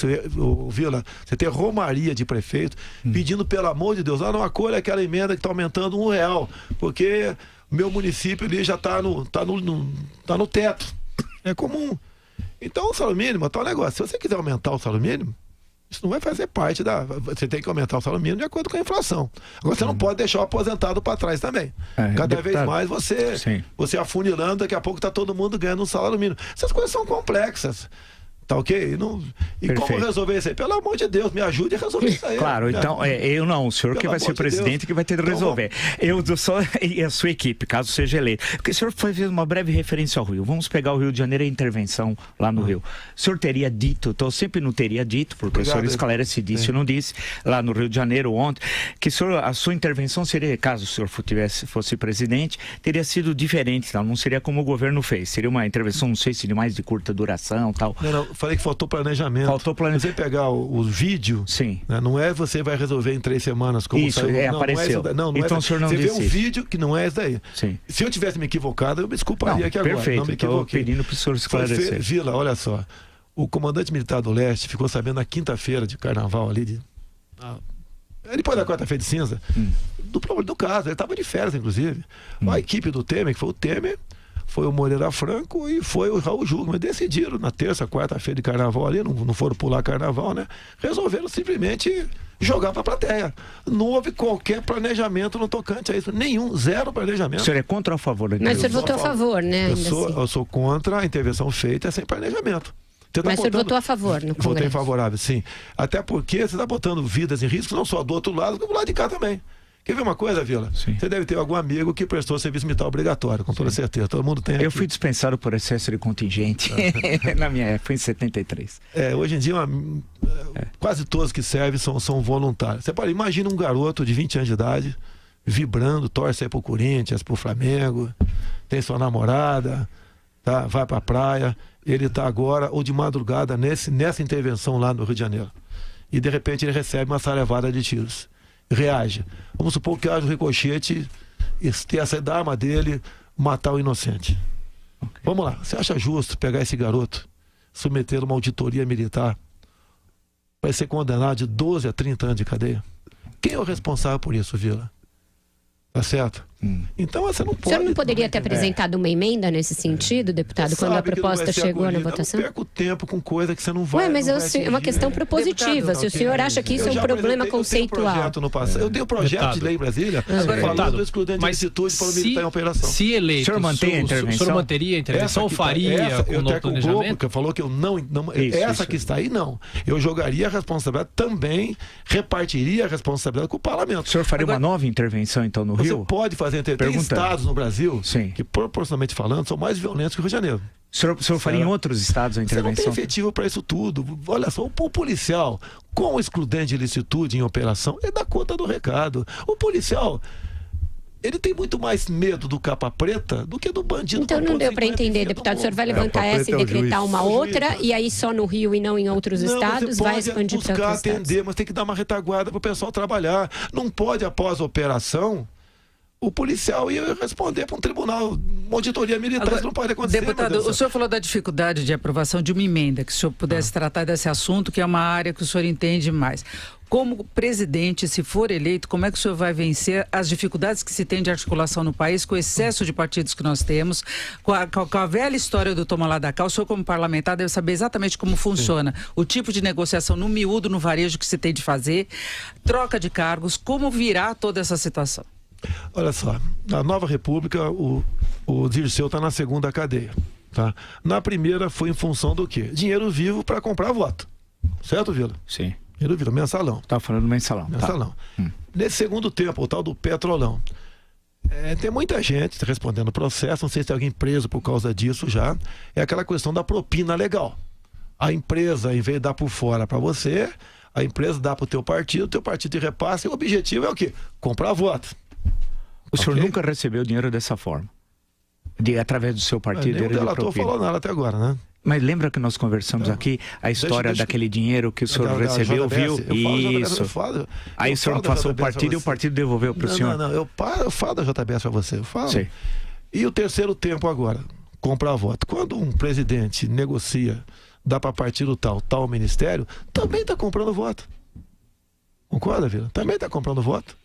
Vila, você ter romaria de prefeito pedindo, pelo amor de Deus, não acolha aquela emenda que está aumentando R$1, porque o meu município ali já está no teto. É comum. Então o salário mínimo é tal negócio. Se você quiser aumentar o salário mínimo, isso não vai fazer parte da... Você tem que aumentar o salário mínimo de acordo com a inflação. Agora você não pode deixar o aposentado para trás também. Cada vez mais você afunilando, daqui a pouco está todo mundo ganhando um salário mínimo. Essas coisas são complexas. Tá ok? E como resolver isso aí? Pelo amor de Deus, me ajude a resolver isso aí. Claro, então, eu não, o senhor que vai ser presidente que vai ter de resolver. Eu só e a sua equipe, caso seja eleito. Porque o senhor fez uma breve referência ao Rio. Vamos pegar o Rio de Janeiro e a intervenção lá no Rio. O senhor teria dito, então sempre não teria dito, porque o senhor esclarece disse ou não disse, lá no Rio de Janeiro ontem, que a sua intervenção seria, caso o senhor fosse presidente, teria sido diferente, não seria como o governo fez. Seria uma intervenção, não sei se de mais de curta duração tal. Não. Falei que faltou planejamento. Você pegar o vídeo, né, não é você vai resolver em 3 semanas como isso, saiu. Apareceu. Então o senhor não você disse vê um vídeo que não é esse daí. Sim. Se eu tivesse me equivocado, eu me desculparia aqui agora. Perfeito, não me equivoquei. pedindo para o senhor esclarecer. Vila, olha só. O comandante militar do Leste ficou sabendo na quinta-feira de carnaval ali, depois da quarta-feira de cinza, do problema do caso. Ele estava de férias, inclusive. A equipe do Temer, que foi o Temer, foi o Moreira Franco e foi o Raul Jungmann. Decidiram na terça, quarta-feira de carnaval ali, não foram pular carnaval, né? Resolveram simplesmente jogar para a plateia. Não houve qualquer planejamento no tocante a isso. Zero planejamento. O senhor é contra ou a favor? Mas o senhor votou a favor, né? Eu sou contra a intervenção feita sem planejamento. Mas o senhor votou a favor no Congresso? Votei favorável, sim. Até porque você está botando vidas em risco, não só do outro lado, como do lado de cá também. Quer ver uma coisa, Vila? Sim. Você deve ter algum amigo que prestou serviço militar obrigatório, com toda certeza. Todo mundo tem aqui. Eu fui dispensado por excesso de contingente na minha época, foi em 73. Hoje em dia, quase todos que servem são voluntários. Você pode imaginar um garoto de 20 anos de idade, vibrando, torce aí pro Corinthians, pro Flamengo, tem sua namorada, tá? Vai pra praia, ele tá agora, ou de madrugada, nessa intervenção lá no Rio de Janeiro. E de repente ele recebe uma salevada de tiros. Reage. Vamos supor que haja um ricochete e ter essa arma dele, matar o inocente. Vamos lá. Você acha justo pegar esse garoto, submeter a uma auditoria militar, vai ser condenado de 12 a 30 anos de cadeia? Quem é o responsável por isso, Vila? Tá certo? Então você não pode... O senhor não poderia ter apresentado uma emenda nesse sentido, deputado, quando a proposta chegou na votação? Eu não perco tempo com coisa que você não vai... Mas é uma questão propositiva. Se o senhor acha que isso é um problema conceitual... Eu tenho projeto de lei em Brasília falando do excludente de licitude para o militar em operação. Se eleito, o senhor mantém a intervenção? O senhor manteria a intervenção ou faria com o novo planejamento? Que falou que eu não essa que está aí, não. Eu jogaria a responsabilidade também, repartiria a responsabilidade com o parlamento. O senhor faria uma nova intervenção, então, no Rio? Você pode fazer. Tem estados no Brasil que, proporcionalmente falando, são mais violentos que o Rio de Janeiro. O senhor faria em outros estados a intervenção? Você não tem efetivo para isso tudo. Olha só, o policial, com o excludente de licitude em operação, ele dá conta do recado. O policial, ele tem muito mais medo do capa preta do que do bandido. Então não deu para entender, deputado. O senhor vai levantar essa e decretar uma outra, e aí só no Rio e não em outros estados, vai expandir para outros estados? Atender, mas tem que dar uma retaguarda para o pessoal trabalhar. Não pode, após a operação, o policial ia responder para um tribunal, uma auditoria militar. Agora, isso não pode acontecer. Deputado, o senhor falou da dificuldade de aprovação de uma emenda, que o senhor pudesse tratar desse assunto, que é uma área que o senhor entende mais. Como presidente, se for eleito, como é que o senhor vai vencer as dificuldades que se tem de articulação no país, com o excesso de partidos que nós temos, com a velha história do toma lá da cá? O senhor, como parlamentar, deve saber exatamente como funciona o tipo de negociação no miúdo, no varejo que se tem de fazer, troca de cargos, como virá toda essa situação? Olha só, na Nova República, o Dirceu está na segunda cadeia. Tá? Na primeira foi em função do quê? Dinheiro vivo para comprar voto. Certo, Vila? Sim. Engenheiro Vila, mensalão. Tá falando mensalão. Mensalão. Tá. Nesse segundo tempo, o tal do Petrolão. Tem muita gente respondendo o processo, não sei se tem alguém preso por causa disso já. É aquela questão da propina legal. A empresa, em vez de dar por fora para você, a empresa dá para o teu partido te repassa, e o objetivo é o quê? Comprar voto. O senhor nunca recebeu dinheiro dessa forma? Através do seu partido? Nem o delator falou nada até agora, né? Mas lembra que nós conversamos aqui a história daquele dinheiro que o senhor recebeu, viu? Isso. Aí o senhor passou o partido e o partido devolveu para o senhor? Não, eu falo da JBS para você, eu falo. Sim. E o terceiro tempo agora, comprar voto. Quando um presidente negocia, dá para partido tal ministério, também está comprando voto. Concorda, Vila? Também está comprando voto.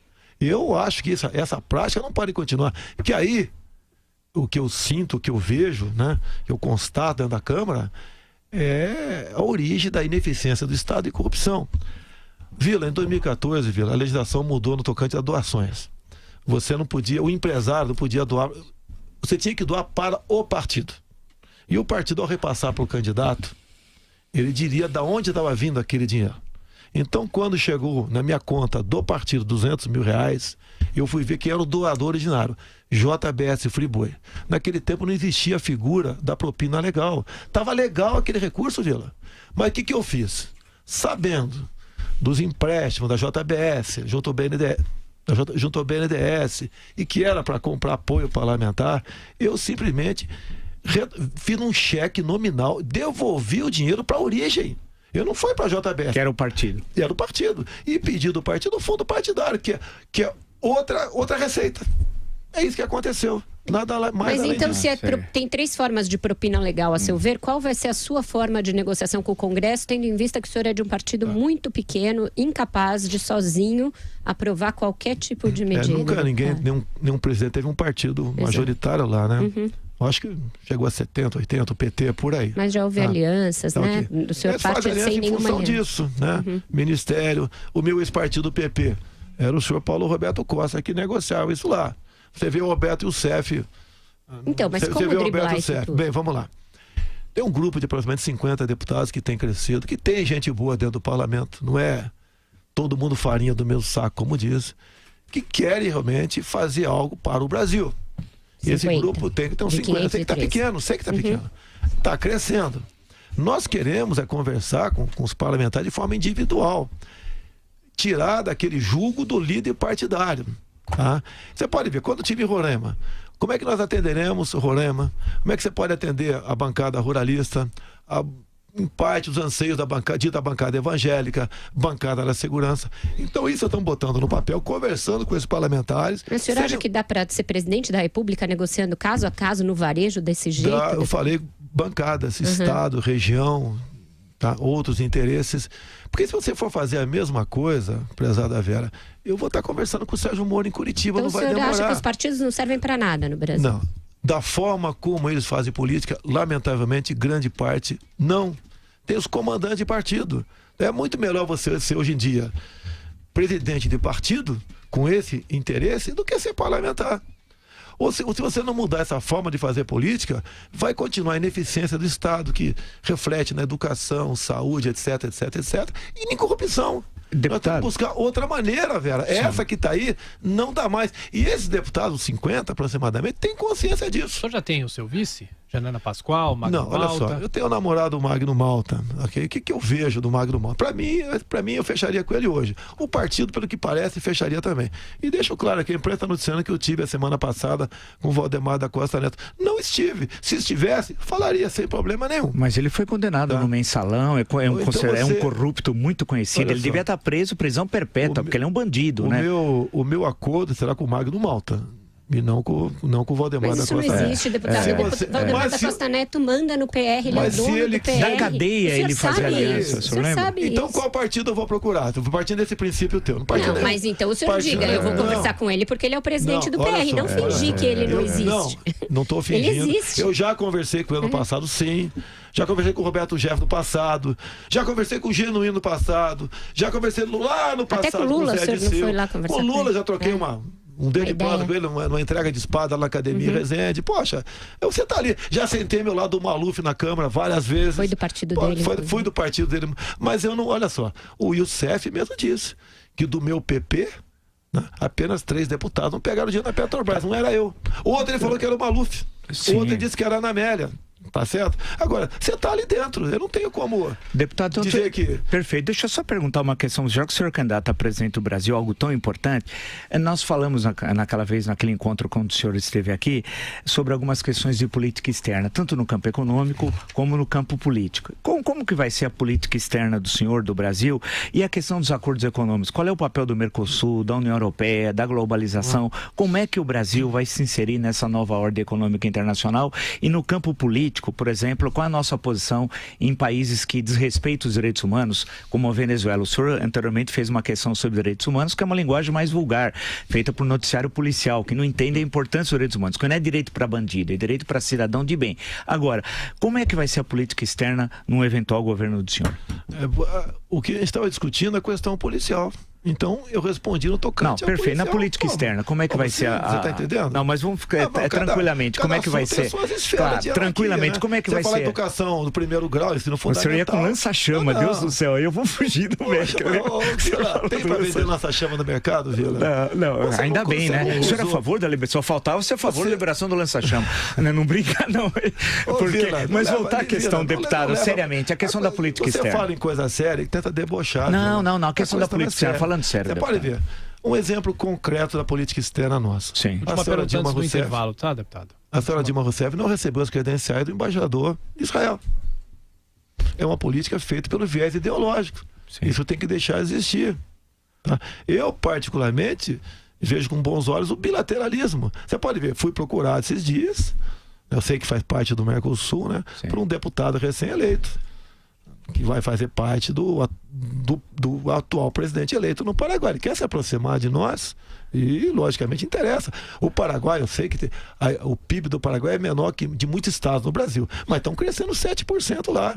E eu acho que essa prática não pode continuar. Porque aí, o que eu sinto, o que eu vejo, né, que eu constato dentro da Câmara, é a origem da ineficiência do Estado e corrupção. Vila, em 2014, Vila, a legislação mudou no tocante a doações. Você não podia, o empresário não podia doar, você tinha que doar para o partido. E o partido, ao repassar para o candidato, ele diria de onde estava vindo aquele dinheiro. Então, quando chegou na minha conta do partido R$200 mil, eu fui ver quem era o doador originário, JBS Friboi. Naquele tempo não existia a figura da propina legal. Estava legal aquele recurso, Vila. Mas o que eu fiz? Sabendo dos empréstimos da JBS, junto ao BNDES, e que era para comprar apoio parlamentar, eu simplesmente fiz um cheque nominal, devolvi o dinheiro para a origem. Eu não fui para a JBS. Que era o partido. Era o partido. E pedi do partido o fundo partidário, que é outra receita. É isso que aconteceu. Nada mais. Mas então, se tem 3 formas de propina legal, a seu ver, qual vai ser a sua forma de negociação com o Congresso, tendo em vista que o senhor é de um partido muito pequeno, incapaz de sozinho aprovar qualquer tipo de medida? Nunca nenhum presidente teve um partido majoritário lá, né? Acho que chegou a 70, 80, o PT, por aí. Mas já houve alianças, né? Do seu partido sem nenhuma aliança. Disso, né? Ministério, o meu ex-partido PP, era o senhor Paulo Roberto Costa que negociava isso lá. Você vê o Roberto e o CEF. Então, mas como driblar isso tudo? Bem, vamos lá. Tem um grupo de aproximadamente 50 deputados que tem crescido, que tem gente boa dentro do parlamento, não é todo mundo farinha do mesmo saco, como diz, que querem realmente fazer algo para o Brasil. E esse grupo tem que ter uns 50, sei que está pequeno, pequeno. Está crescendo. Nós queremos conversar com os parlamentares de forma individual. Tirar daquele jugo do líder partidário. Tá? Você pode ver, quando eu estive em Roraima, como é que nós atenderemos Roraima? Como é que você pode atender a bancada ruralista, em parte os anseios da bancada evangélica, bancada da segurança? Então isso estamos botando no papel, conversando com esses parlamentares. Mas o senhor acha que dá para ser presidente da República negociando caso a caso no varejo desse jeito? Eu falei bancadas, estado, região, tá? Outros interesses. Porque se você for fazer a mesma coisa, prezada Vera, eu vou estar conversando com o Sérgio Moro em Curitiba, então, não vai demorar. Então o senhor acha que os partidos não servem para nada no Brasil? Não. Da forma como eles fazem política, lamentavelmente, grande parte não. Tem os comandantes de partido. É muito melhor você ser, hoje em dia, presidente de partido, com esse interesse, do que ser parlamentar. Ou se você não mudar essa forma de fazer política, vai continuar a ineficiência do Estado, que reflete na educação, saúde, etc, etc, etc, e nem corrupção. Deputado. Nós temos que buscar outra maneira, Vera. Sim. Essa que está aí não dá mais. E esses deputados, 50 aproximadamente, têm consciência disso. O senhor já tem o seu vice? Janana Pascoal, Magno Malta? Não, olha só, eu tenho o namorado Magno Malta, ok? O que eu vejo do Magno Malta? Para mim, eu fecharia com ele hoje. O partido, pelo que parece, fecharia também. E deixo claro aqui, a imprensa está noticiando que eu tive a semana passada com o Valdemar da Costa Neto. Não estive. Se estivesse, falaria sem problema nenhum. Mas ele foi condenado no mensalão, é um corrupto muito conhecido. Ele devia estar preso, prisão perpétua, porque ele é um bandido, né? O meu acordo será com o Magno Malta. E não com o Valdemar da Costa Neto. Mas isso não existe, deputado. Valdemar da Costa Neto manda no PR, ele é dono do PR. Na cadeia ele fazia aliança, o senhor lembra? Então qual partido eu vou procurar? Eu vou partir desse princípio teu. Não, mas então o senhor diga, eu vou conversar com ele porque ele é o presidente do PR. Não fingir que ele não existe. Não estou fingindo. Ele existe. Eu já conversei com ele no passado, sim. Já conversei com o Roberto Jeff no passado. Já conversei com o Genuíno no passado. Já conversei lá no passado. Até com o Lula, o senhor não foi lá conversar com o Lula já troquei um dedo de bronze com ele, numa entrega de espada na Academia Resende. Poxa, você tá ali. Já sentei meu lado do Maluf na Câmara várias vezes. Foi do partido dele. Fui do partido dele. Mas eu não, olha só, o Youssef mesmo disse que do meu PP, né, apenas 3 deputados não pegaram dinheiro na Petrobras, não era eu. O outro ele falou que era o Maluf. O outro ele disse que era a Ana Amélia. Tá certo? Agora, você tá ali dentro, eu não tenho como deputado, dizer que... Perfeito. Deixa eu só perguntar uma questão, já que o senhor é candidato a presidente do Brasil, algo tão importante, nós falamos naquele encontro quando o senhor esteve aqui, sobre algumas questões de política externa, tanto no campo econômico como no campo político. Como que vai ser a política externa do senhor, do Brasil, e a questão dos acordos econômicos? Qual é o papel do Mercosul, da União Europeia, da globalização? Como é que o Brasil vai se inserir nessa nova ordem econômica internacional? E no campo político, por exemplo, qual é a nossa posição em países que desrespeitam os direitos humanos, como a Venezuela? O senhor anteriormente fez uma questão sobre direitos humanos, que é uma linguagem mais vulgar, feita por noticiário policial, que não entende a importância dos direitos humanos, que não é direito para bandido, é direito para cidadão de bem. Agora, como é que vai ser a política externa num eventual governo do senhor? O que a gente estava discutindo é a questão policial. Então, eu respondi no tocante. Não, perfeito. Na política externa, como é que vai ser a... Você está entendendo? Não, mas vamos ficar tranquilamente. Como é que vai ser? Claro, tranquilamente, como é que vai ser? Você fala educação do primeiro grau, ensino fundamental. Você ia com lança-chama, Deus do céu. Eu vou fugir do médico. Tem para vender lança-chama no mercado, Vila? Não, ainda bem, né? O senhor é a favor da liberação? Só faltava você a favor da liberação do lança-chama. Não brinca, não. Mas voltar à questão, deputado, seriamente, a questão da política externa. Você fala em coisa séria e tenta debochar. Não, a questão da política externa, falando sério. Você pode ver um exemplo concreto da política externa nossa. Sim. A senhora Dilma Rousseff, intervalo, tá, deputado? A senhora Dilma Rousseff não recebeu as credenciais do embaixador de Israel. É uma política feita pelo viés ideológico. Sim. Isso tem que deixar de existir. Tá? Eu, particularmente, vejo com bons olhos o bilateralismo. Você pode ver, fui procurado esses dias, eu sei que faz parte do Mercosul, né? Por um deputado recém-eleito, que vai fazer parte do atual presidente eleito no Paraguai. Ele quer se aproximar de nós e, logicamente, interessa. O Paraguai, eu sei que o PIB do Paraguai é menor que de muitos estados no Brasil, mas estão crescendo 7% lá.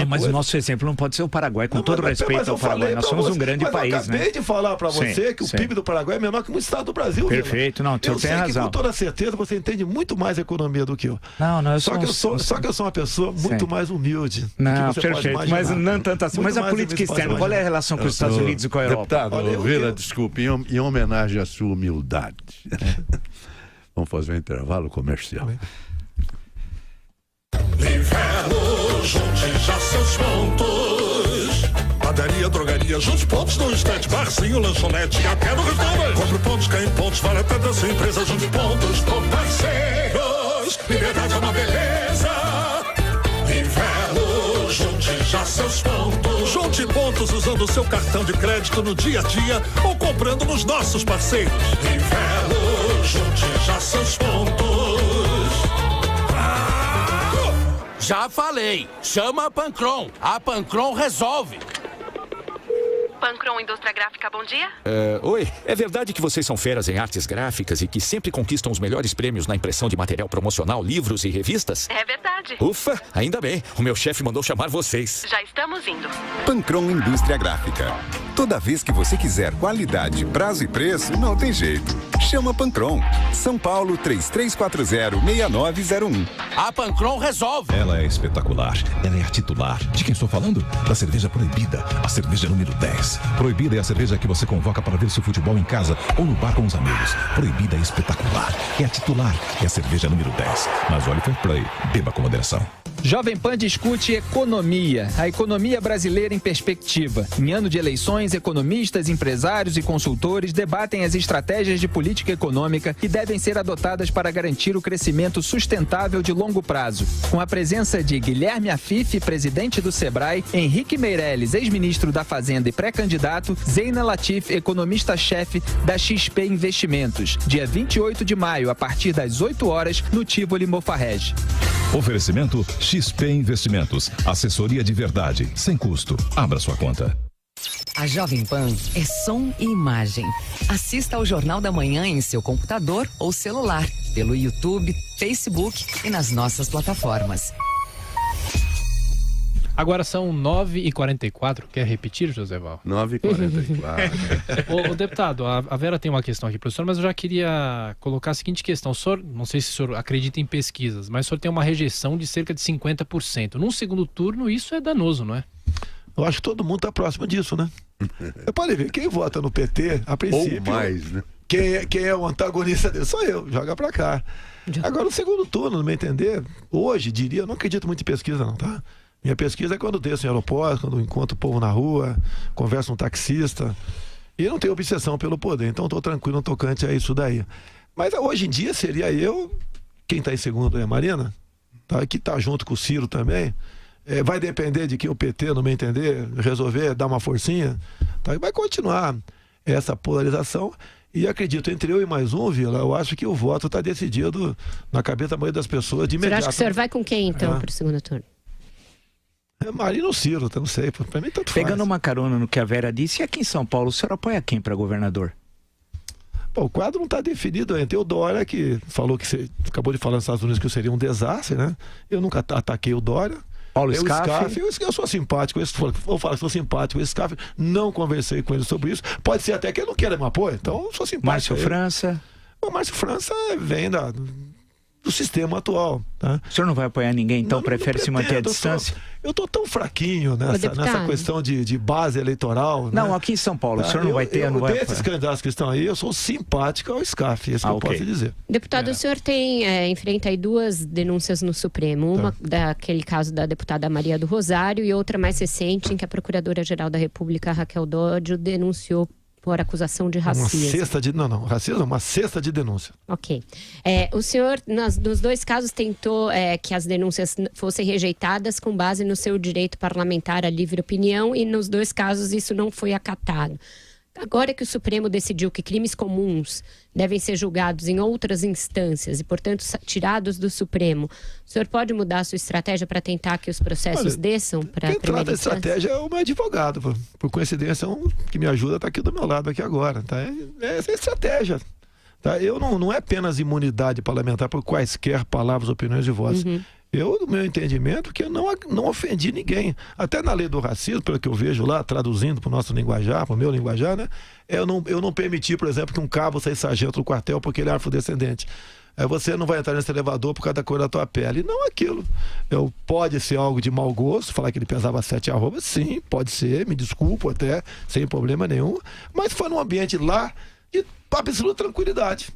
Mas o nosso exemplo não pode ser o Paraguai, com todo respeito ao Paraguai. Nós somos um grande país, né? Eu acabei de falar para você que o PIB do Paraguai é menor que muitos estados do Brasil. Perfeito, não, o senhor tem razão. Eu sei que com toda certeza você entende muito mais economia do que eu. Só que eu sou uma pessoa muito mais humilde. Não, perfeito, mas não tanto assim. Mas a política externa, qual é a relação com os Estados Unidos e com a Europa? Deputado, Vila, desculpe, em homenagem à sua humildade. Vamos fazer um intervalo comercial. Inverno, junte já seus pontos. Padaria, drogaria, junte pontos no instante. Barzinho, lanchonete, até no restaurante. Compre pontos, ganhe pontos, vale até da sua empresa. Junte pontos com parceiros. Liberdade é uma beleza. Inverno, junte já seus pontos. Junte pontos usando o seu cartão de crédito no dia a dia ou comprando nos nossos parceiros. Inverno, junte já seus pontos. Já falei, chama a Pancron. A Pancron resolve. Pancron Indústria Gráfica, bom dia. Oi, é verdade que vocês são feras em artes gráficas e que sempre conquistam os melhores prêmios na impressão de material promocional, livros e revistas? É verdade. Ufa, ainda bem. O meu chefe mandou chamar vocês. Já estamos indo. Pancron Indústria Gráfica. Toda vez que você quiser qualidade, prazo e preço, não tem jeito. Chama Pancron. São Paulo 3340-6901. A Pancron resolve. Ela é espetacular. Ela é a titular. De quem estou falando? Da cerveja proibida. A cerveja número 10. Proibida é a cerveja que você convoca para ver seu futebol em casa ou no bar com os amigos. Proibida é espetacular. É a titular. É a cerveja número 10. Mas olhe fair play. Beba com moderação. Jovem Pan discute economia, a economia brasileira em perspectiva. Em ano de eleições, economistas, empresários e consultores debatem as estratégias de política econômica que devem ser adotadas para garantir o crescimento sustentável de longo prazo. Com a presença de Guilherme Afif, presidente do Sebrae, Henrique Meirelles, ex-ministro da Fazenda e pré-candidato, Zeina Latif, economista-chefe da XP Investimentos. Dia 28 de maio, a partir das 8 horas, no Tivoli Mofarrege. Oferecimento XP Investimentos. Assessoria de verdade, sem custo. Abra sua conta. A Jovem Pan é som e imagem. Assista ao Jornal da Manhã em seu computador ou celular, pelo YouTube, Facebook e nas nossas plataformas. Agora são 9h44. Quer repetir, Joseval? 9h44. Ô, deputado, a Vera tem uma questão aqui, professor, mas eu já queria colocar a seguinte questão. O senhor, não sei se o senhor acredita em pesquisas, mas o senhor tem uma rejeição de cerca de 50%. Num segundo turno, isso é danoso, não é? Eu acho que todo mundo está próximo disso, né? Você pode ver, quem vota no PT, a princípio... Ou mais, né? Quem é o antagonista dele? Sou eu, joga pra cá. Agora, no segundo turno, no meu entender, hoje, diria, eu não acredito muito em pesquisa, não, tá? Minha pesquisa é quando desço em aeroporto, quando encontro o povo na rua, converso com um taxista. E eu não tenho obsessão pelo poder, então estou tranquilo no tocante a isso daí. Mas hoje em dia seria eu, quem está em segundo é a Marina, tá? Que está junto com o Ciro também. Vai depender de que o PT, no meu entender, resolver dar uma forcinha, tá? Vai continuar essa polarização. E acredito, entre eu e mais um, Vila, eu acho que o voto está decidido na cabeça da maioria das pessoas de imediato. Você acha que o senhor vai com quem, então, para o segundo turno? Marina ou Ciro, não sei, para mim tanto faz. Pegando uma carona no que a Vera disse, e aqui em São Paulo, o senhor apoia quem para governador? Bom, o quadro não está definido ainda. Tem o Dória, que falou que você acabou de falar nos Estados Unidos que seria um desastre, né? Eu nunca ataquei o Dória. Paulo Scaff. Eu sou simpático, vou falar que sou simpático, esse Scaff, não conversei com ele sobre isso. Pode ser até que ele não queira me apoiar, então eu sou simpático. Márcio França. O Márcio França vem do sistema atual. Tá? O senhor não vai apoiar ninguém, então prefere se manter à distância? Eu estou tão fraquinho nessa questão de base eleitoral. Não, né? Aqui em São Paulo, o senhor não vai ter... não vai desses candidatos que estão aí, eu sou simpático ao Scaff, isso que eu posso dizer. Deputado, o senhor enfrenta aí 2 denúncias no Supremo. Uma daquele caso da deputada Maria do Rosário e outra mais recente, em que a Procuradora-Geral da República, Raquel Dodge, denunciou por acusação de racismo. Racismo é uma cesta de denúncia. Ok. O senhor, nos 2 casos, tentou que as denúncias fossem rejeitadas com base no seu direito parlamentar à livre opinião e nos 2 casos isso não foi acatado. Agora que o Supremo decidiu que crimes comuns devem ser julgados em outras instâncias e, portanto, tirados do Supremo, o senhor pode mudar a sua estratégia para tentar que os processos desçam para a primeira instância? A estratégia é o meu advogado, por coincidência, que me ajuda, está aqui do meu lado aqui agora. Tá? Essa é a estratégia. Tá? Eu não é apenas imunidade parlamentar por quaisquer palavras, opiniões e vozes. Eu, no meu entendimento, que eu não ofendi ninguém. Até na lei do racismo, pelo que eu vejo lá, traduzindo para o nosso linguajar, para o meu linguajar, né? Eu não permiti, por exemplo, que um cabo saia sargento do quartel porque ele é afrodescendente. Você não vai entrar nesse elevador por causa da cor da tua pele. Não aquilo. Pode ser algo de mau gosto, falar que ele pesava 7 arrobas, sim, pode ser, me desculpo até, sem problema nenhum. Mas foi num ambiente lá de absoluta tranquilidade.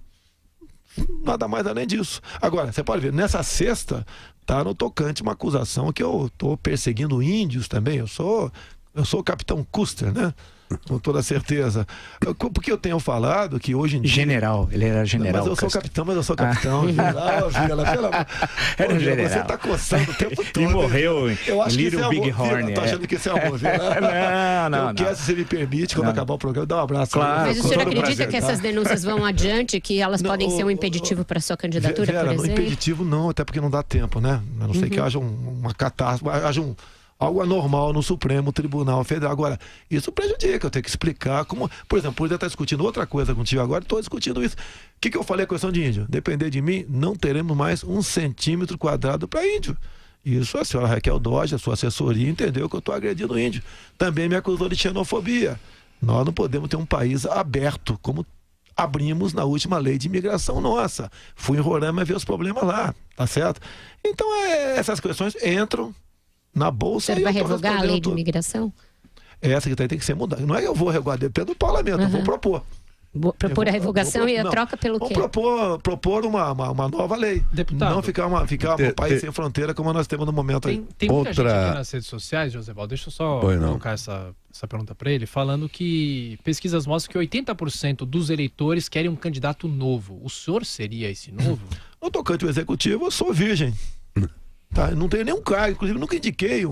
Nada mais além disso. Agora, você pode ver, nessa sexta, tá no tocante uma acusação que eu estou perseguindo índios também. Eu sou o capitão Custer, né? Com toda certeza. Porque eu tenho falado que hoje em dia... General, ele era general. Mas eu sou capitão, General, Vila, pelo amor. Era general. Você tá coçando o tempo todo. E morreu em Little Big Horn. Eu tô achando que isso é amor, Não. Eu quero, se você me permite, quando acabar o programa, dar um abraço. Claro. Mas o senhor acredita que essas denúncias vão adiante, que elas podem ser um impeditivo para a sua candidatura, Vera, por exemplo? Impeditivo não, até porque não dá tempo, né? A não ser que haja uma catástrofe, haja algo anormal no Supremo Tribunal Federal. Agora, isso prejudica, eu tenho que explicar como... Por exemplo, por estar discutindo outra coisa contigo agora, estou discutindo isso. O que eu falei com a questão de índio? Depender de mim, não teremos mais 1 centímetro quadrado para índio. Isso a senhora Raquel Dodge, a sua assessoria, entendeu que eu estou agredindo o índio. Também me acusou de xenofobia. Nós não podemos ter um país aberto, como abrimos na última lei de imigração nossa. Fui em Roraima ver os problemas lá, tá certo? Então, essas questões entram na bolsa. O senhor vai revogar a lei de imigração? Essa que tem que ser mudada. Não é que eu vou revogar, depende do parlamento, eu vou propor. Propor a revogação e a troca pelo quê? Propor uma nova lei. Deputado, não ficar um país sem fronteira como nós temos no momento aí. Tem muita gente aqui nas redes sociais, Joseval, deixa eu só colocar essa pergunta para ele, falando que pesquisas mostram que 80% dos eleitores querem um candidato novo. O senhor seria esse novo? No tocante ao executivo, eu sou virgem. Tá? Não tenho nenhum cargo, inclusive nunca indiquei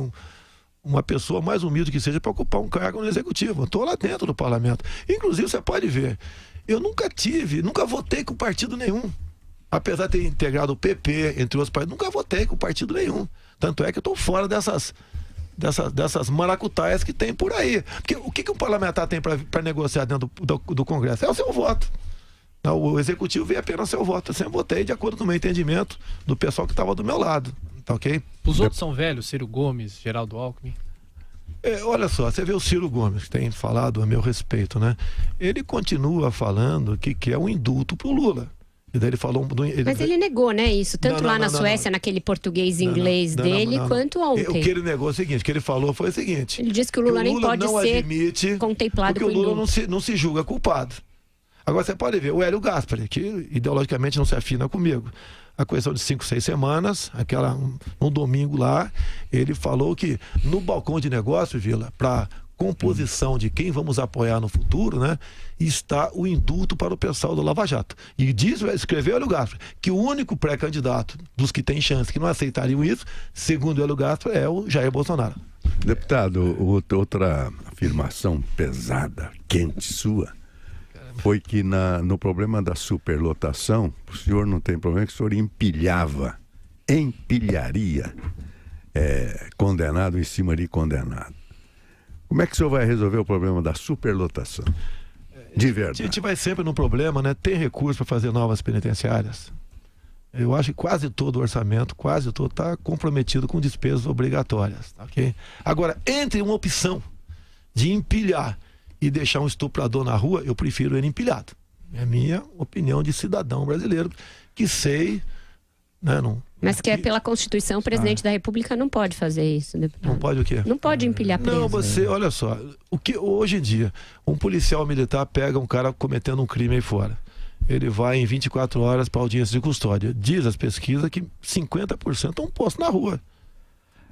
uma pessoa mais humilde que seja para ocupar um cargo no executivo. Eu estou lá dentro do parlamento. Inclusive, você pode ver, eu nunca votei com partido nenhum. Apesar de ter integrado o PP, entre outros partidos, nunca votei com partido nenhum. Tanto é que eu estou fora dessas maracutaias que tem por aí. Porque o que um parlamentar tem para negociar dentro do Congresso? É o seu voto. O executivo vê apenas seu voto. Eu sempre votei de acordo com o meu entendimento do pessoal que estava do meu lado. tá ok? Os outros são velhos, Ciro Gomes, Geraldo Alckmin. Olha só, você vê o Ciro Gomes, que tem falado a meu respeito, né? Ele continua falando que quer um indulto pro Lula. E daí ele falou... Mas ele negou, né, isso? Tanto lá na Suécia, naquele português inglês dele, quanto ontem. O que ele negou é o seguinte, o que ele falou foi o seguinte... Ele disse que o Lula nem pode ser contemplado porque o Lula não se julga culpado. Agora você pode ver o Hélio Gaspari, que ideologicamente não se afina comigo. A questão de 5, 6 semanas, um domingo lá, ele falou que no balcão de negócio, Vila, para composição de quem vamos apoiar no futuro, né, está o indulto para o pessoal do Lava Jato. E escreveu o Hélio Gaspari que o único pré-candidato dos que tem chance que não aceitariam isso, segundo o Hélio Gaspari, é o Jair Bolsonaro. Deputado, outra afirmação pesada, quente sua, foi que no problema da superlotação, o senhor não tem problema, que o senhor empilharia condenado em cima de condenado. Como é que o senhor vai resolver o problema da superlotação? De verdade. A gente vai sempre no problema, né? Tem recurso para fazer novas penitenciárias. Eu acho que quase todo o orçamento, está comprometido com despesas obrigatórias, ok? Agora, entre uma opção de empilhar e deixar um estuprador na rua, eu prefiro ele empilhado. É a minha opinião de cidadão brasileiro, que sei... Né, Mas que pela Constituição, o presidente da República não pode fazer isso, deputado. Não pode o quê? Não pode empilhar preso. Não, olha só, hoje em dia, um policial militar pega um cara cometendo um crime aí fora. Ele vai em 24 horas para audiência de custódia. Diz as pesquisas que 50% estão postos na rua.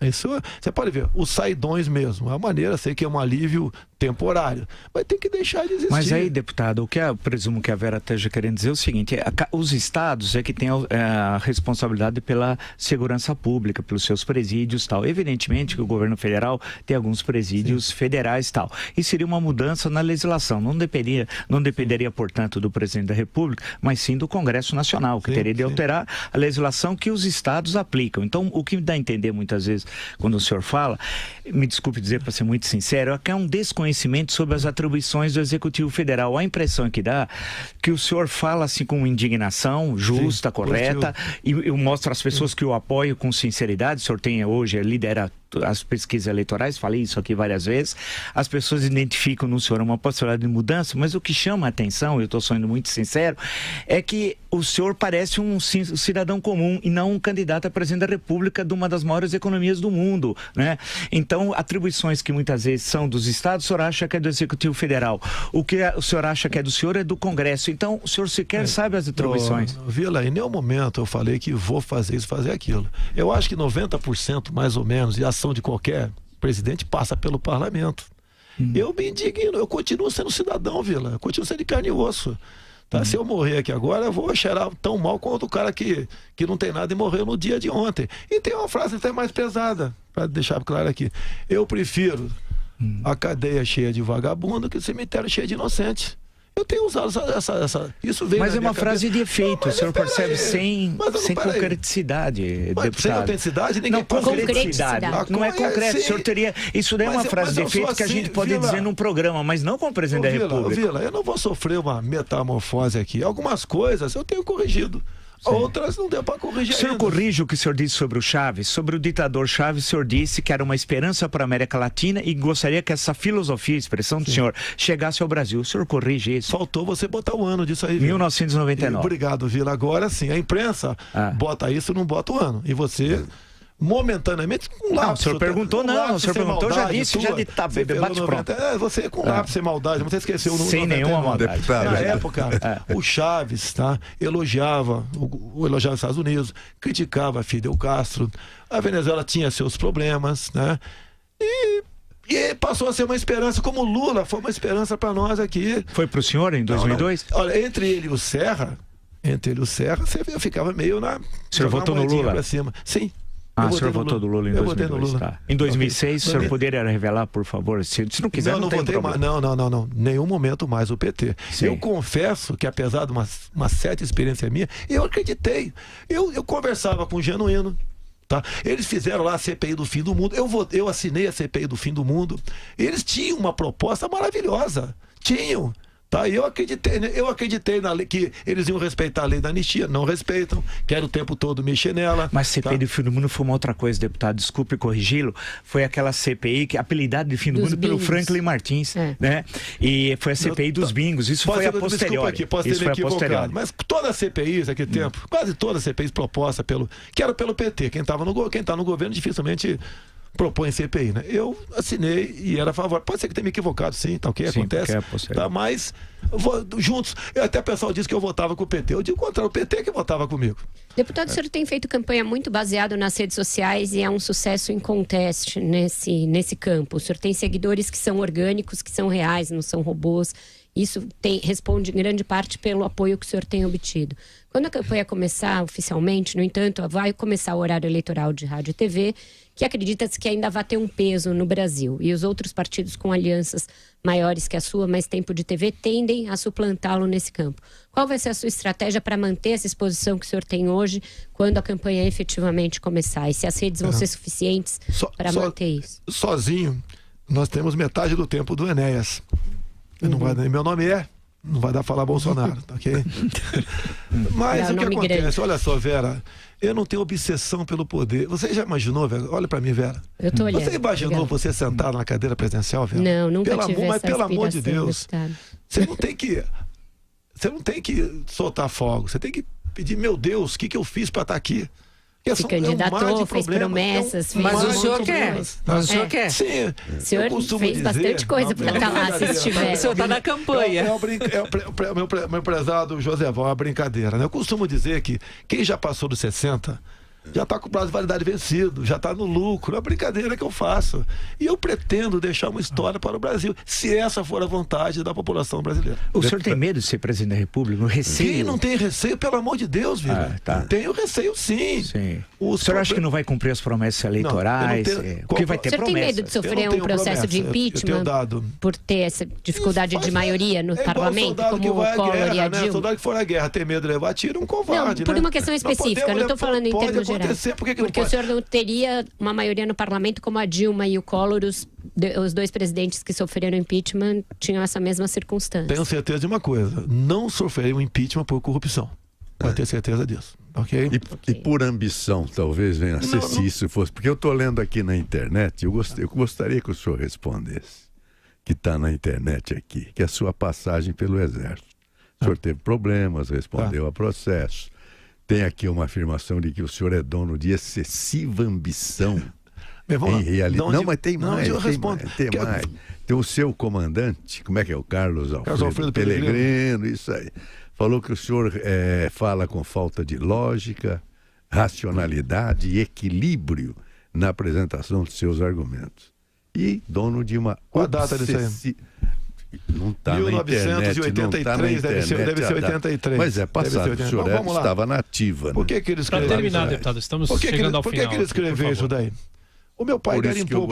Isso, você pode ver, os saidões mesmo, é uma maneira, sei que é um alívio temporário, mas tem que deixar de existir. Mas aí, deputado, o que eu presumo que a Vera esteja querendo dizer é o seguinte, os estados é que têm a responsabilidade pela segurança pública, pelos seus presídios e tal. Evidentemente que o governo federal tem alguns presídios federais e tal. E seria uma mudança na legislação, não dependeria, portanto, do presidente da República, mas sim do Congresso Nacional, que teria de alterar a legislação que os estados aplicam. Então, o que dá a entender muitas vezes quando o senhor fala, me desculpe dizer para ser muito sincero, é que é um desconhecimento sobre as atribuições do Executivo Federal. A impressão que dá que o senhor fala assim com indignação justa, correta, e mostra às pessoas que o apoio com sinceridade. O senhor tem hoje, lidera as pesquisas eleitorais, falei isso aqui várias vezes, as pessoas identificam no senhor uma possibilidade de mudança, mas o que chama a atenção, eu estou sendo muito sincero, é que o senhor parece um cidadão comum e não um candidato a presidente da República de uma das maiores economias do mundo, né? Então, atribuições que muitas vezes são dos estados, o senhor acha que é do Executivo Federal. O que o senhor acha que é do senhor é do Congresso. Então, o senhor sequer sabe as atribuições. Vila, em nenhum momento eu falei que vou fazer isso, fazer aquilo. Eu acho que 90% mais ou menos, e a ação de qualquer presidente passa pelo parlamento. Eu me indigno, eu continuo sendo cidadão, Vila, eu continuo sendo de carne e osso. Tá? Se eu morrer aqui agora, eu vou cheirar tão mal quanto o cara que não tem nada e morreu no dia de ontem. E tem uma frase até mais pesada, para deixar claro aqui. Eu prefiro a cadeia cheia de vagabundo que o cemitério cheio de inocente. Eu tenho usado essa isso veio. Mas é uma frase de efeito, o senhor percebe sem concreticidade, deputado. Sem autenticidade, ninguém pode. Concreticidade. Não é concreto. O senhor teria. Isso daí é uma frase de efeito que a gente pode dizer num programa, mas não com o presidente da República. Vila, eu não vou sofrer uma metamorfose aqui. Algumas coisas eu tenho corrigido. Sim. Outras não deu para corrigir. O senhor corrige o que o senhor disse sobre o Chaves? Sobre o ditador Chaves, o senhor disse que era uma esperança para a América Latina e gostaria que essa filosofia, expressão do senhor, chegasse ao Brasil. O senhor corrige isso? Faltou você botar o ano disso aí, Vila. 1999. Obrigado, Vila. Agora sim, a imprensa bota isso, não bota o ano. E você... momentaneamente com lápis. O senhor perguntou, o senhor perguntou, já disse, já disse, debate pronto. Você com lápis sem maldade, você esqueceu o número. Sem nenhuma maldade. Na época, o Chaves, elogiava os Estados Unidos, criticava Fidel Castro, a Venezuela tinha seus problemas, né? E passou a ser uma esperança, como o Lula foi uma esperança para nós aqui. Foi para o senhor em 2002? Olha, entre ele e o Serra, eu ficava meio na... O senhor votou no Lula? Pra cima. Sim. O senhor votou do Lula em 2002, tá. Em 2006, o senhor poderia revelar, por favor? Se não quiser, não tem problema. Não. Nenhum momento mais o PT. Sim. Eu confesso que, apesar de uma certa experiência minha, eu acreditei. Eu conversava com o Genuíno, tá? Eles fizeram lá a CPI do fim do mundo. Eu assinei a CPI do fim do mundo. Eles tinham uma proposta maravilhosa. Tinham. Tá, eu acreditei na lei, que eles iam respeitar a lei da anistia, não respeitam, querem o tempo todo mexer nela. Mas CPI do fim do mundo foi uma outra coisa, deputado, desculpe corrigi-lo, foi aquela CPI que apelidada de fim do mundo pelo Franklin Martins, né? E foi a CPI dos bingos, isso foi a posteriori. Aqui, posso ter me equivocado, mas todas as CPIs naquele tempo, quase todas as CPIs propostas que era pelo PT, quem tá no governo dificilmente propõe CPI, né? Eu assinei e era a favor. Pode ser que tenha me equivocado, sim, tá ok? Sim, acontece. Tá, mas juntos, até o pessoal disse que eu votava com o PT. Eu digo o contrário, o PT que votava comigo. Deputado, o senhor tem feito campanha muito baseado nas redes sociais e é um sucesso inconteste nesse campo. O senhor tem seguidores que são orgânicos, que são reais, não são robôs. Isso responde em grande parte pelo apoio que o senhor tem obtido. Quando a campanha começar oficialmente, no entanto, vai começar o horário eleitoral de rádio e TV, que acredita-se que ainda vai ter um peso no Brasil. E os outros partidos com alianças maiores que a sua, mais tempo de TV, tendem a suplantá-lo nesse campo. Qual vai ser a sua estratégia para manter essa exposição que o senhor tem hoje, quando a campanha efetivamente começar? E se as redes vão ser suficientes para manter isso? Sozinho, nós temos metade do tempo do Enéas. Meu nome não vai dar falar Bolsonaro, tá ok? Mas o que acontece? Grande. Olha só, Vera, eu não tenho obsessão pelo poder. Você já imaginou, Vera? Olha pra mim, Vera. Eu tô olhando. Você imaginou você sentar na cadeira presidencial, Vera? Não, nunca tive essa Mas pelo amor de Deus, deputado. você não tem que soltar fogo. Você tem que pedir, meu Deus, o que eu fiz pra estar aqui? Se candidatou, fez promessas, fez mas o senhor quer. Mas o senhor quer. Sim. O senhor fez bastante coisa para estar lá, se estiver. O senhor está na campanha. Meu prezado Joséval, é uma brincadeira, né? Eu costumo dizer que quem já passou dos 60 já está com o prazo de validade vencido, já está no lucro. É uma brincadeira que eu faço. E eu pretendo deixar uma história para o Brasil, se essa for a vontade da população brasileira. O senhor tem medo de ser presidente da República? Receio? Quem não tem receio, pelo amor de Deus, Vila? Tenho receio, sim. O senhor acha que não vai cumprir as promessas eleitorais? Porque vai ter promessas. O senhor tem medo de sofrer um processo de impeachment por ter essa dificuldade de maioria no parlamento, como o Collor e a Dilma? Soldado que for à guerra, tem medo de levar tiro, um covarde. Não, por uma questão específica, não estou falando em termos gerais. Porque o senhor não teria uma maioria no parlamento como a Dilma e o Collor, os dois presidentes que sofreram impeachment tinham essa mesma circunstância. Tenho certeza de uma coisa, não sofreriam impeachment por corrupção. Pode ter certeza disso, ok? E por ambição, talvez venha a ser se isso fosse. Porque eu estou lendo aqui na internet, eu gostaria que o senhor respondesse, que está na internet aqui, que é a sua passagem pelo Exército. O senhor teve problemas, respondeu a processo. Tem aqui uma afirmação de que o senhor é dono de excessiva ambição. Em realidade. Não, mas tem mais. Tem mais. Tem o seu comandante, como é que é? O Carlos Alfredo Pellegrino, isso aí. Falou que o senhor fala com falta de lógica, racionalidade e equilíbrio na apresentação de seus argumentos. E dono de uma... Qual a data disso aí? Não está na internet, não está na internet. Deve ser 83. Mas é passado, o senhor estava na ativa. Por que ele escreveu? Para terminar, deputado, estamos chegando ao final. Por que ele escreveu isso daí? O meu pai garimpou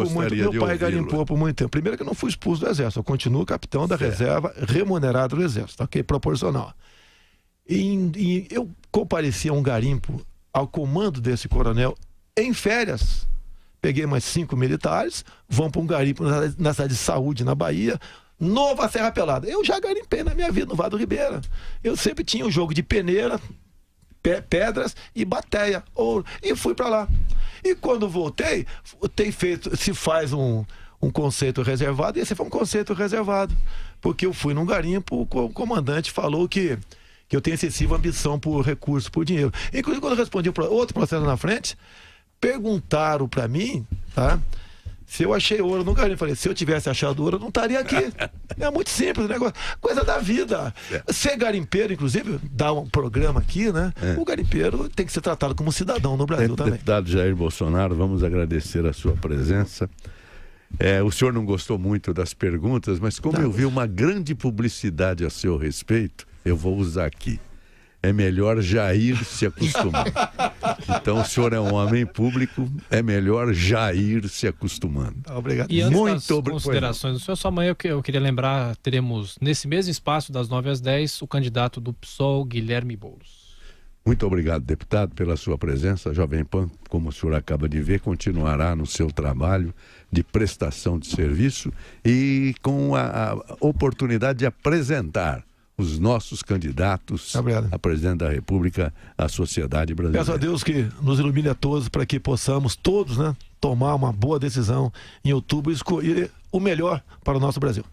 por muito tempo. Primeiro que eu não fui expulso do Exército, eu continuo capitão da reserva remunerado do Exército, ok? Proporcional. E eu compareci a um garimpo ao comando desse coronel em férias. Peguei mais 5 militares, vão para um garimpo na cidade de Saúde, na Bahia, Nova Serra Pelada. Eu já garimpei na minha vida no Vado Ribeira. Eu sempre tinha um jogo de peneira, pedras e bateia, ouro, e fui para lá. E quando voltei, se faz um conceito reservado, e esse foi um conceito reservado, porque eu fui num garimpo, o comandante falou que eu tenho excessiva ambição por recurso, por dinheiro. Inclusive, quando eu respondi outro processo na frente, perguntaram para mim, tá? Se eu achei ouro no garimpo. Eu falei, se eu tivesse achado ouro, eu não estaria aqui. É muito simples o negócio. Coisa da vida. Ser garimpeiro, inclusive, dá um programa aqui, né? O garimpeiro tem que ser tratado como cidadão no Brasil também. Deputado Jair Bolsonaro, vamos agradecer a sua presença. O senhor não gostou muito das perguntas, mas como eu vi uma grande publicidade a seu respeito, eu vou usar aqui. É melhor Jair se acostumar. Então, o senhor é um homem público, é melhor Jair se acostumando. Obrigado. E antes das considerações do senhor, só amanhã eu queria lembrar, teremos nesse mesmo espaço, das 9 às 10, o candidato do PSOL, Guilherme Boulos. Muito obrigado, deputado, pela sua presença. A Jovem Pan, como o senhor acaba de ver, continuará no seu trabalho de prestação de serviço e com a oportunidade de apresentar os nossos candidatos a presidente da República à sociedade brasileira. Peço a Deus que nos ilumine a todos para que possamos todos, tomar uma boa decisão em outubro e escolher o melhor para o nosso Brasil.